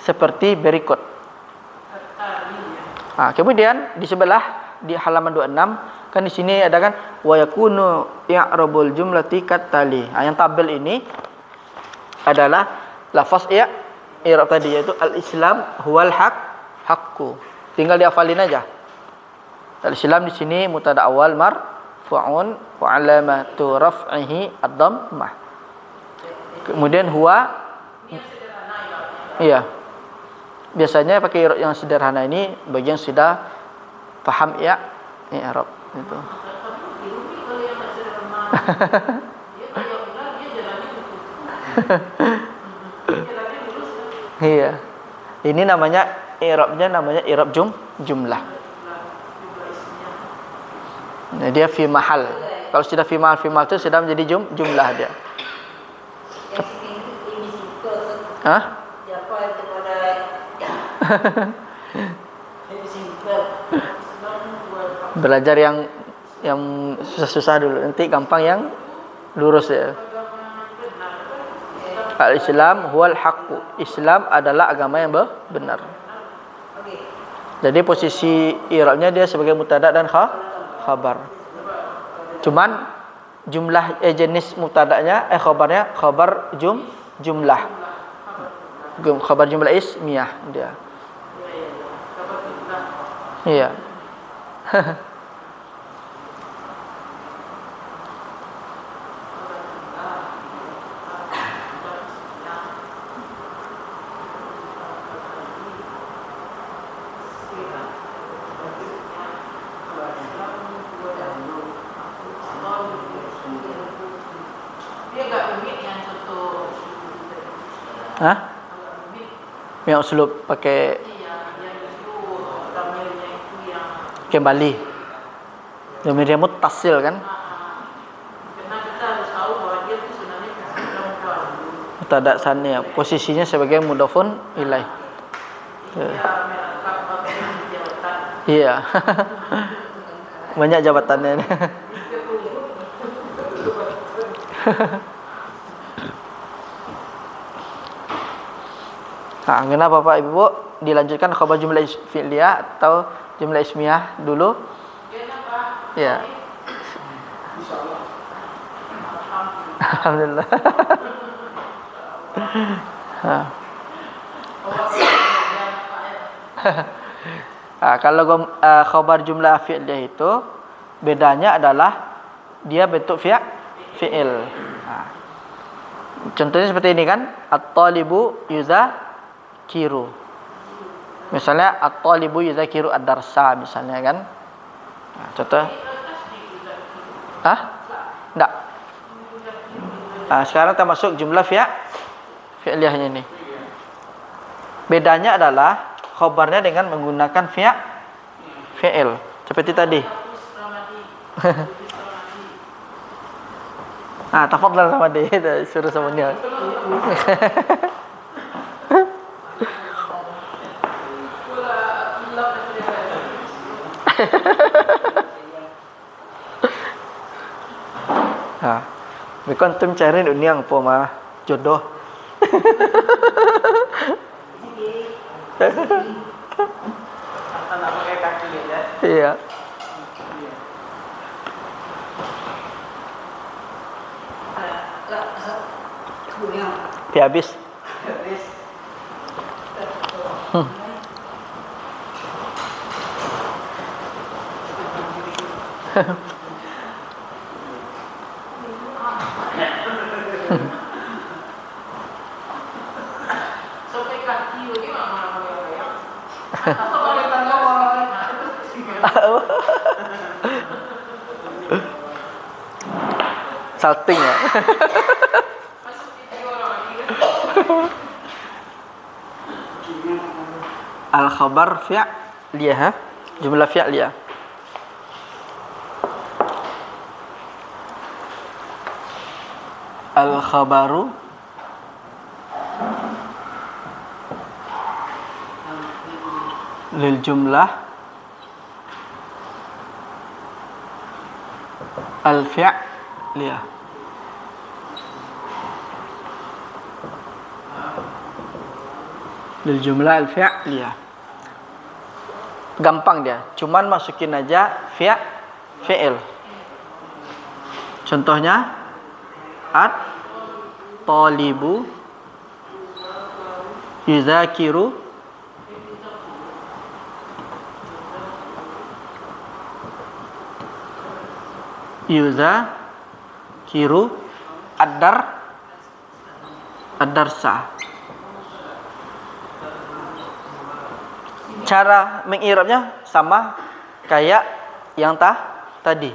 Seperti berikut. Kemudian di sebelah di halaman 26 kan di sini ada kan wa yakunu i'rabul jumlati katali. Yang tabel ini adalah lafaz i'rab tadi yaitu al-islam huwal haqqu. Tinggal dihafalin aja. Al-islam di sini mubtada awal marfu'un wa alamatu raf'ihi ad-dhammah. Kemudian huwa iya. Biasanya pakai i'rab yang sederhana ini bagi yang sudah paham i'rab itu. Iya. Ini namanya i'rabnya namanya i'rab jumlah. Nah, dia fi mahal. Kalau sudah fi mahal itu sudah menjadi jumlah dia. Hah? Belajar yang susah-susah dulu, nanti gampang yang lurus ya. Al-Islam huwal haqqu. Islam adalah agama yang benar. Jadi posisi i'rabnya dia sebagai mubtada dan khabar. Cuman jumlah jenis mubtada'nya khabarnya khabar jumlah. Khabar jumlah ismiyah dia. Iya. Hah? Yang uslub pakai Iya, yang itu domirnya itu yang kembali. Domirnya muttasil kan? karena kita harus tahu bahwa dia itu sebenarnya kasih perempuan. Mutada sani, posisinya sebagai mudhafun ilaih. Dia melengkap bagian jabatan. Iya. Banyak jabatannya ini. Nah, kenapa Bapak Ibu dilanjutkan khabar jumlah fi'liyah atau jumlah ismiyah dulu? Kenapa? Ya. Alhamdulillah. Nah. Nah, kalau khabar jumlah fi'liyah itu bedanya adalah dia bentuk fi'il. Nah. Contohnya seperti ini kan, at-talibu yuzakiru. Misalnya at-talibu yuzakiru ad-darsa misalnya kan. Nah, contoh. Ah? Enggak. Nah, sekarang termasuk jumlah fi'liyahnya ini. Bedanya adalah khabarnya dengan menggunakan fi'il seperti tadi. Ah, tafadhal sama dia, suruh sama dia. Ha. Bukan tim cari dunia apa mah jodoh. Iya. Habis. Sampai kaki ini mana ya? Salting ya. Al-khabar fi'liyah, jumlah fi'liyah. Al-khabaru lil jumlah al-fi'liyah. Lil jumlah al-fi'liyah. Gampang dia, cuman masukin aja fi'il. Contohnya at-talibu yuzakiru ad-darsa. Cara mengirabnya sama kayak yang tadi.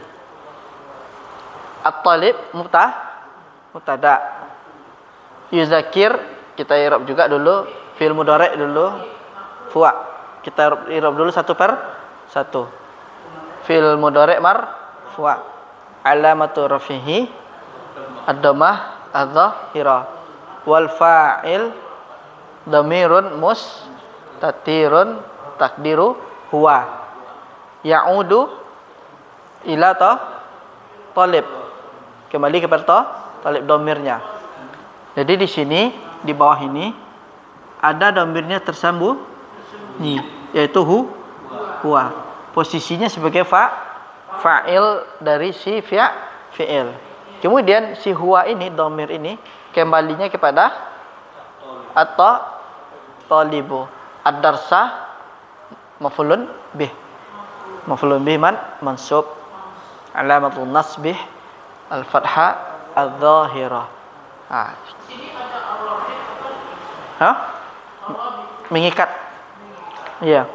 At-talib mubtada. Yuzakir kita irab juga dulu, fi'il mudhari' dulu, fu'a. Kita irab dulu satu per satu. Fi'il mudhari' marfu'a. Alamatu rafihi ad-dhammah adh-dhahira. Wal fa'il dhamirun mustatirun takdiru huwa. Ya'udu ila talib. Kembali kepada talib domirnya. Jadi di sini di bawah ini ada domirnya tersambung nih, yaitu huwa. Posisinya sebagai fa'il dari si fi'il. Kemudian si huwa ini, domir ini kembalinya kepada atau talibu. Ad-darsa maf'ulun bih. Maf'ulun bih mansub. Alamatun nasbih al-fathah adh-dhahirah. Ini ada Arabnya apa? Hah? Mengikat. Iya.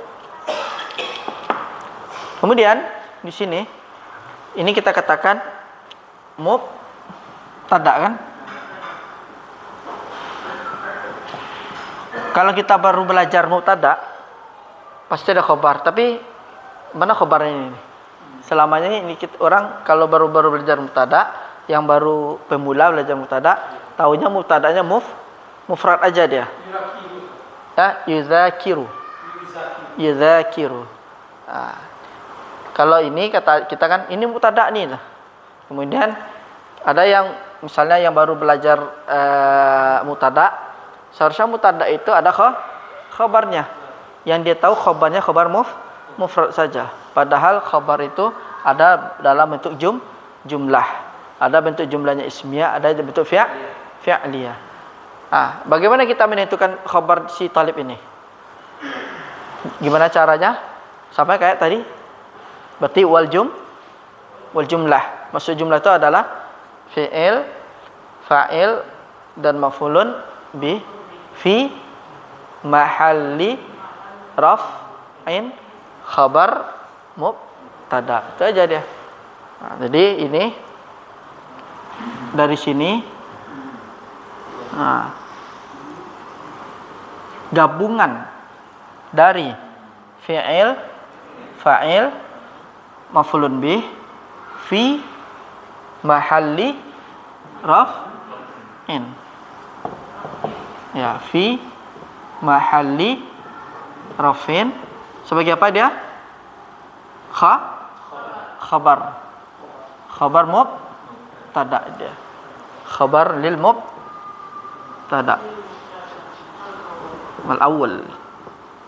Kemudian di sini ini kita katakan mubtada kan? Kalau kita baru belajar mubtada, pasti ada khobar. Tapi mana khobarnya ini? Selamanya ini orang kalau baru-baru belajar mubtada, yang baru pemula belajar mubtada, taunya mubtadanya mufrad aja dia. Yuzakiru. Kalau ini kata kita kan ini mubtada nih lah. Kemudian ada yang misalnya yang baru belajar mubtada, seharusnya mubtada itu ada khabarnya. Yang dia tahu khabarnya khabar mufrad saja. Padahal khabar itu ada dalam bentuk jumlah. Ada bentuk jumlahnya ismiyah, ada bentuk fi'liyah. Bagaimana kita menentukan khabar si talib ini? Gimana caranya? Sampai kayak tadi. Berarti wal jumlah. Maksud jumlah itu adalah fi'il, fa'il dan maf'ulun bi fi mahalli raf'in khabar mubtada. Itu aja dia. Jadi ini dari sini gabungan dari fi'il, fa'il, maf'ulun bih fi mahalli raf'in. Ya, fi mahalli raf'in. Sebagai apa dia? Khabar. Khabar mubtada dia. Khabar lil mubtada. Wal awal.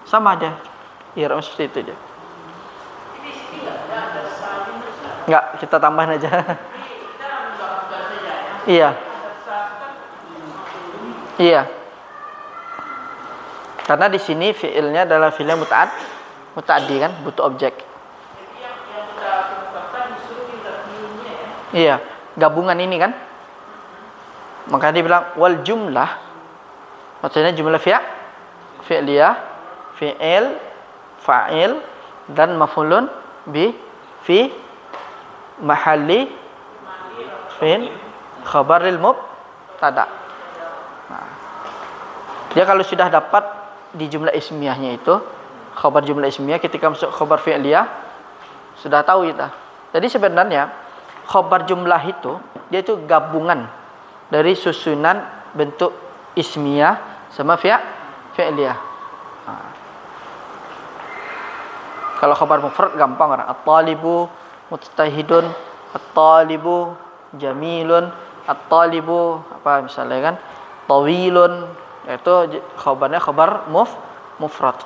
Sama aja. I'rab seperti itu dia. Enggak, kita tambahin aja. Iya. Iya. Karena di sini fi'ilnya adalah fi'il muta'addi kan, butuh objek. Iya, gabungan ini kan. Maka dia bilang wal jumlah. Maksudnya jumlah fi'liyah, fi'il, fa'il dan maf'ulun bi fi mahalli fi'il khabar lil mubtada. Dia kalau sudah dapat di jumlah ismiyahnya itu, khabar jumlah ismiyah ketika masuk khabar fi'liyah sudah tahu kita. Jadi sebenarnya khabar jumlah itu dia itu gabungan dari susunan bentuk ismiyah sama fi'liyah. Kalau khabar mufrad gampang orang. At-talibu mujtahidun, at-talibu jamilun, at-talibu apa misalnya kan tawilun, itu khabarnya khabar mufrad.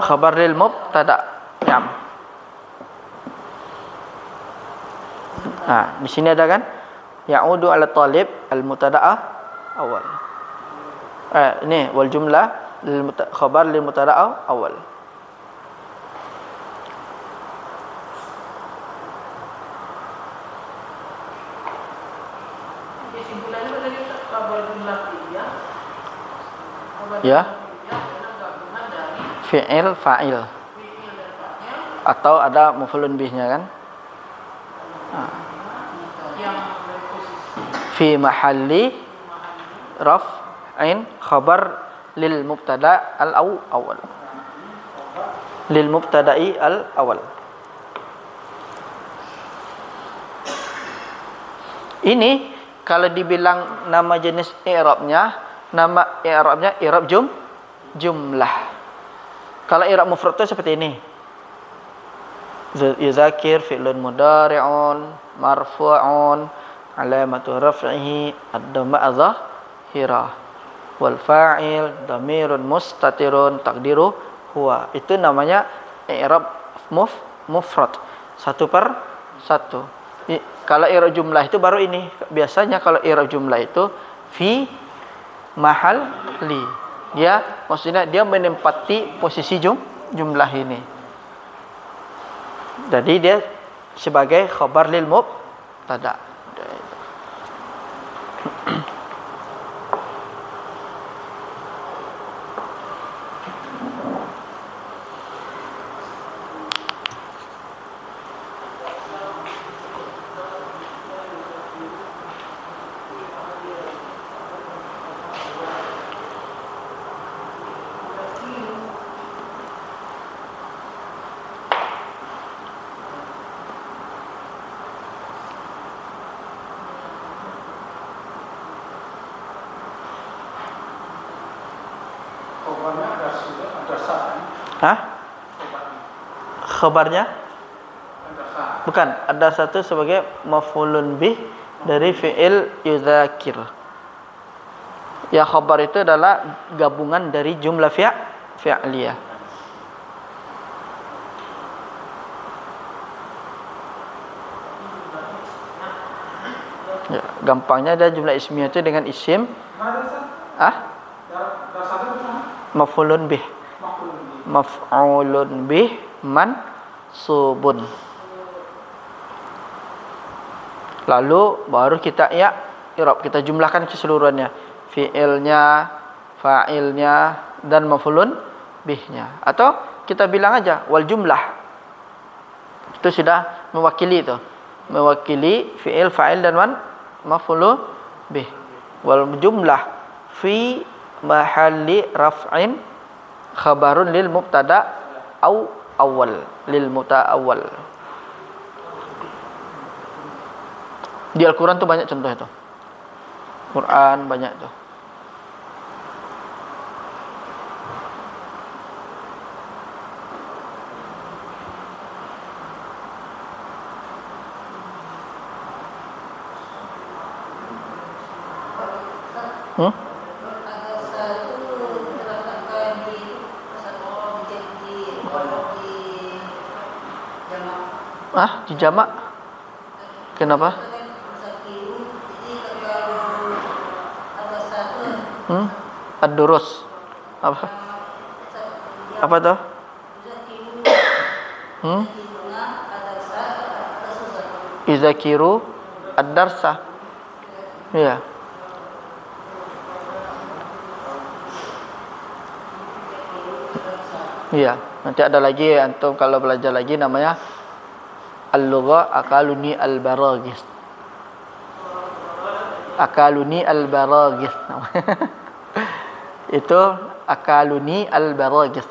Khabar lil mubtada. Ya. Di sini ada kan ya'udu ala talib al mubtada'ah awal. Ini wal jumlah lil khabar lil mubtada'ah awal. Ya. Fi'il, fa'il. Atau ada maf'ulun bihnya kan? Fi mahalli raf'in khabar lil mubtada al awal. Lil mubtada'i al awal. Ini kalau dibilang nama jenis i'rabnya, nama i'rabnya i'rab jumlah. Kalau i'rab mufrad itu seperti ini. Yuzakir fi'lun mudari'un marfu'un alamatu raf'ihi ad-dhamma adh-dhahirah wal fa'il dhamirun mustatirun taqdiru huwa. Itu namanya i'rab mufrad, satu per satu. Kalau i'rab jumlah itu baru ini. Biasanya kalau i'rab jumlah itu fi mahal li. Dia maksudnya dia menempati posisi jumlah ini. Jadi dia sebagai khabar lil mubtada. Khabarnya? Bukan, ada satu sebagai maf'ulun bih dari fi'il yudzakir. Ya, khabar itu adalah gabungan dari jumlah fi'liyah. Ya, gampangnya ada jumlah ismiyah itu dengan isim maf'ulun bih. Maf'ulun bih mansubun. Lalu baru kita i'rab, kita jumlahkan keseluruhannya. Fi'ilnya, fa'ilnya, dan maf'ulun bihnya. Atau kita bilang aja wal jumlah. Itu sudah mewakili itu. Mewakili fi'il, fa'il dan maf'ulun bih. Wal jumlah fi mahalli raf'in khabarun lil mubtada au awal, lil muta'awwal. Di Al-Quran tuh banyak contoh itu. Quran banyak tuh. Di jamak. Kenapa? Ad-durus. Apa tuh? Izakiru ad-darsa. Iya. Iya, nanti ada lagi antum kalau belajar lagi namanya al-lugha akaluni al-baragis. Akaluni al-baragis. Itu akaluni al-baragis.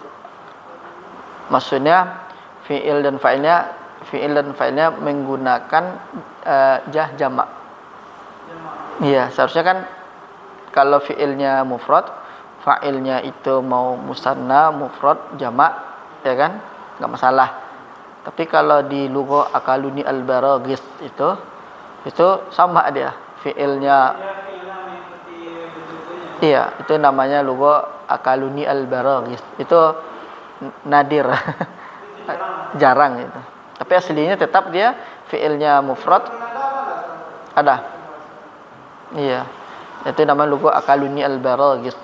Maksudnya fi'il dan fa'ilnya menggunakan jamak. Iya, seharusnya kan kalau fi'ilnya mufrad, fa'ilnya itu mau musanna, mufrad, jamak, ya kan? Enggak masalah. Tapi kalau di lugha akaluni al-baragis itu sama dia. Fi'ilnya iya, itu namanya lugha akaluni al-baragis. Itu nadir. Jarang itu. Tapi aslinya tetap dia fi'ilnya mufrad ada. Iya. Itu namanya lugha akaluni al-baragis.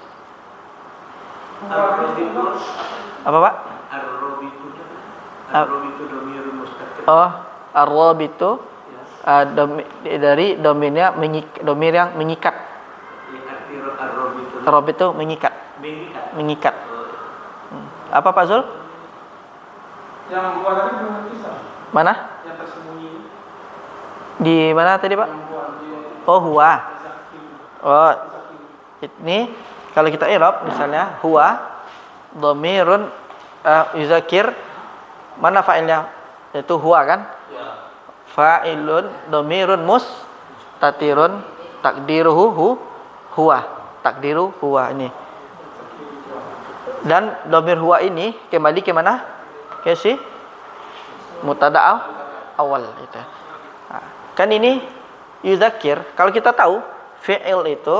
Apa, Pak? Ar-rabitu dhamirun mustatir. Oh, ar-rabitu dari domirnya domir yang mengikat. Ar-rabitu mengikat. Mengikat. Apa Pak Zul? Yang buah tadi belum bisa. Mana? Yang tersembunyi. Di mana tadi, Pak? Oh, huwa. Oh, ini kalau kita i'rab misalnya huwa dhamirun yuzakir, mana fa'ilnya? Itu huwa kan? Ya. Fa'ilun dhamirun mustatirun takdiruhu huwa. Takdiru huwa ini. Dan dhamir huwa ini kembali ke mana? Ke si mubtada awal itu. Nah, kan ini yuzakir, kalau kita tahu fi'il itu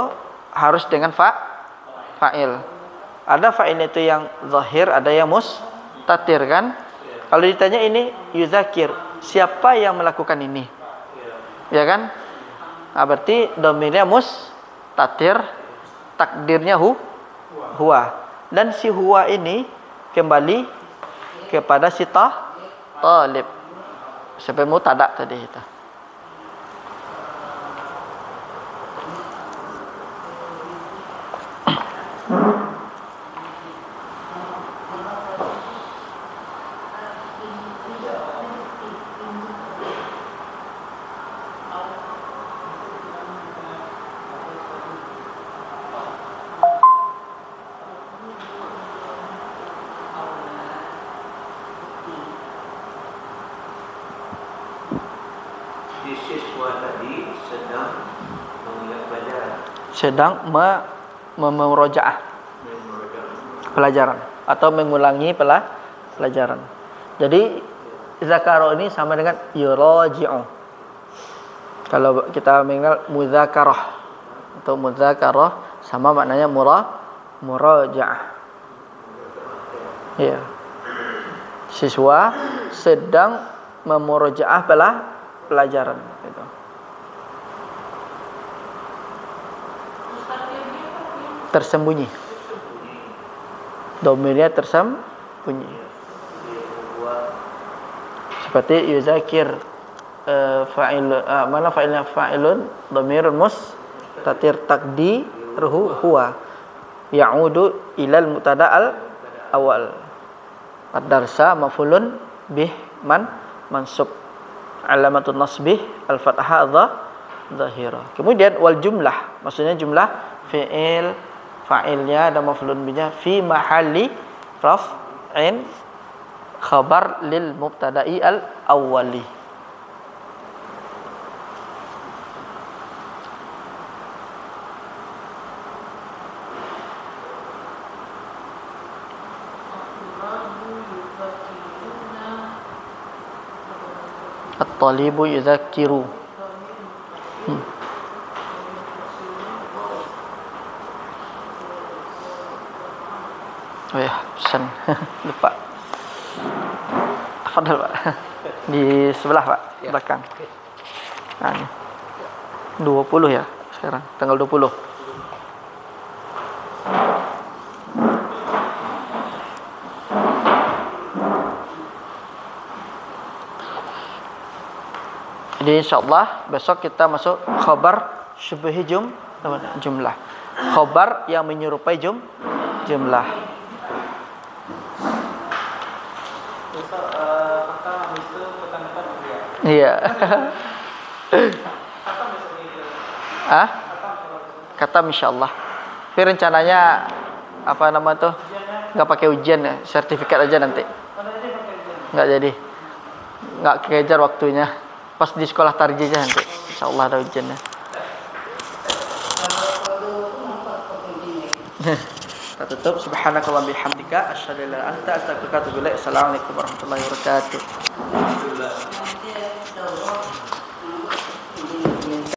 harus dengan fa'il. Ada fa'il itu yang zahir, ada yang mustatir kan? Kalau ditanya ini yuzakir, siapa yang melakukan ini? Ya kan? Nah, berarti dhamirnya mustatir, takdirnya huwa. Dan si huwa ini kembali kepada si talib. Sampai mubtada tadi itu. Sedang memurojaah pelajaran atau mengulangi pelajaran. Jadi zakaro ini sama dengan yuraji'u. Kalau kita mengenal mudzakarah atau mudzakarah sama maknanya muraja'ah. Ya. Siswa sedang memurajaah pelajaran gitu. Tersembunyi. Domirnya tersembunyi. Seperti yuzakir fa'il mana fa'ilnya fa'ilun dhamirun mustatir taqdiruhu huwa ya'udu ilal mubtada al awal. Ad-darsa maf'ulun bih mansub alamatun nasbih al-fathah dhahira. Kemudian wal jumlah, maksudnya jumlah fi'il, fa'ilnya dan maf'ulun bihnya fi mahalli raf'in khabar lil mubtada'i al awwali. At-talibu yudzakiru. Oh ya, pesan lupa. Tafadhal Pak. Di sebelah Pak, belakang. Nah, ini. 20 ya sekarang, tanggal 20. Jadi insyaallah besok kita masuk khabar syubhi jumlah. Khabar yang menyerupai jumlah. Iya. Kata insyaallah. Tapi rencananya apa nama tuh? Enggak pakai ujian ya, sertifikat aja nanti. Enggak jadi. Enggak kekejar waktunya. Pas di sekolah tarjih aja nanti. Insyaallah ada ujiannya. Kita tutup. Subhanakallah bihamdika asyhadu an la ilaha illa anta astaghfiruka wa atubu ilaik. Assalamualaikum warahmatullahi wabarakatuh.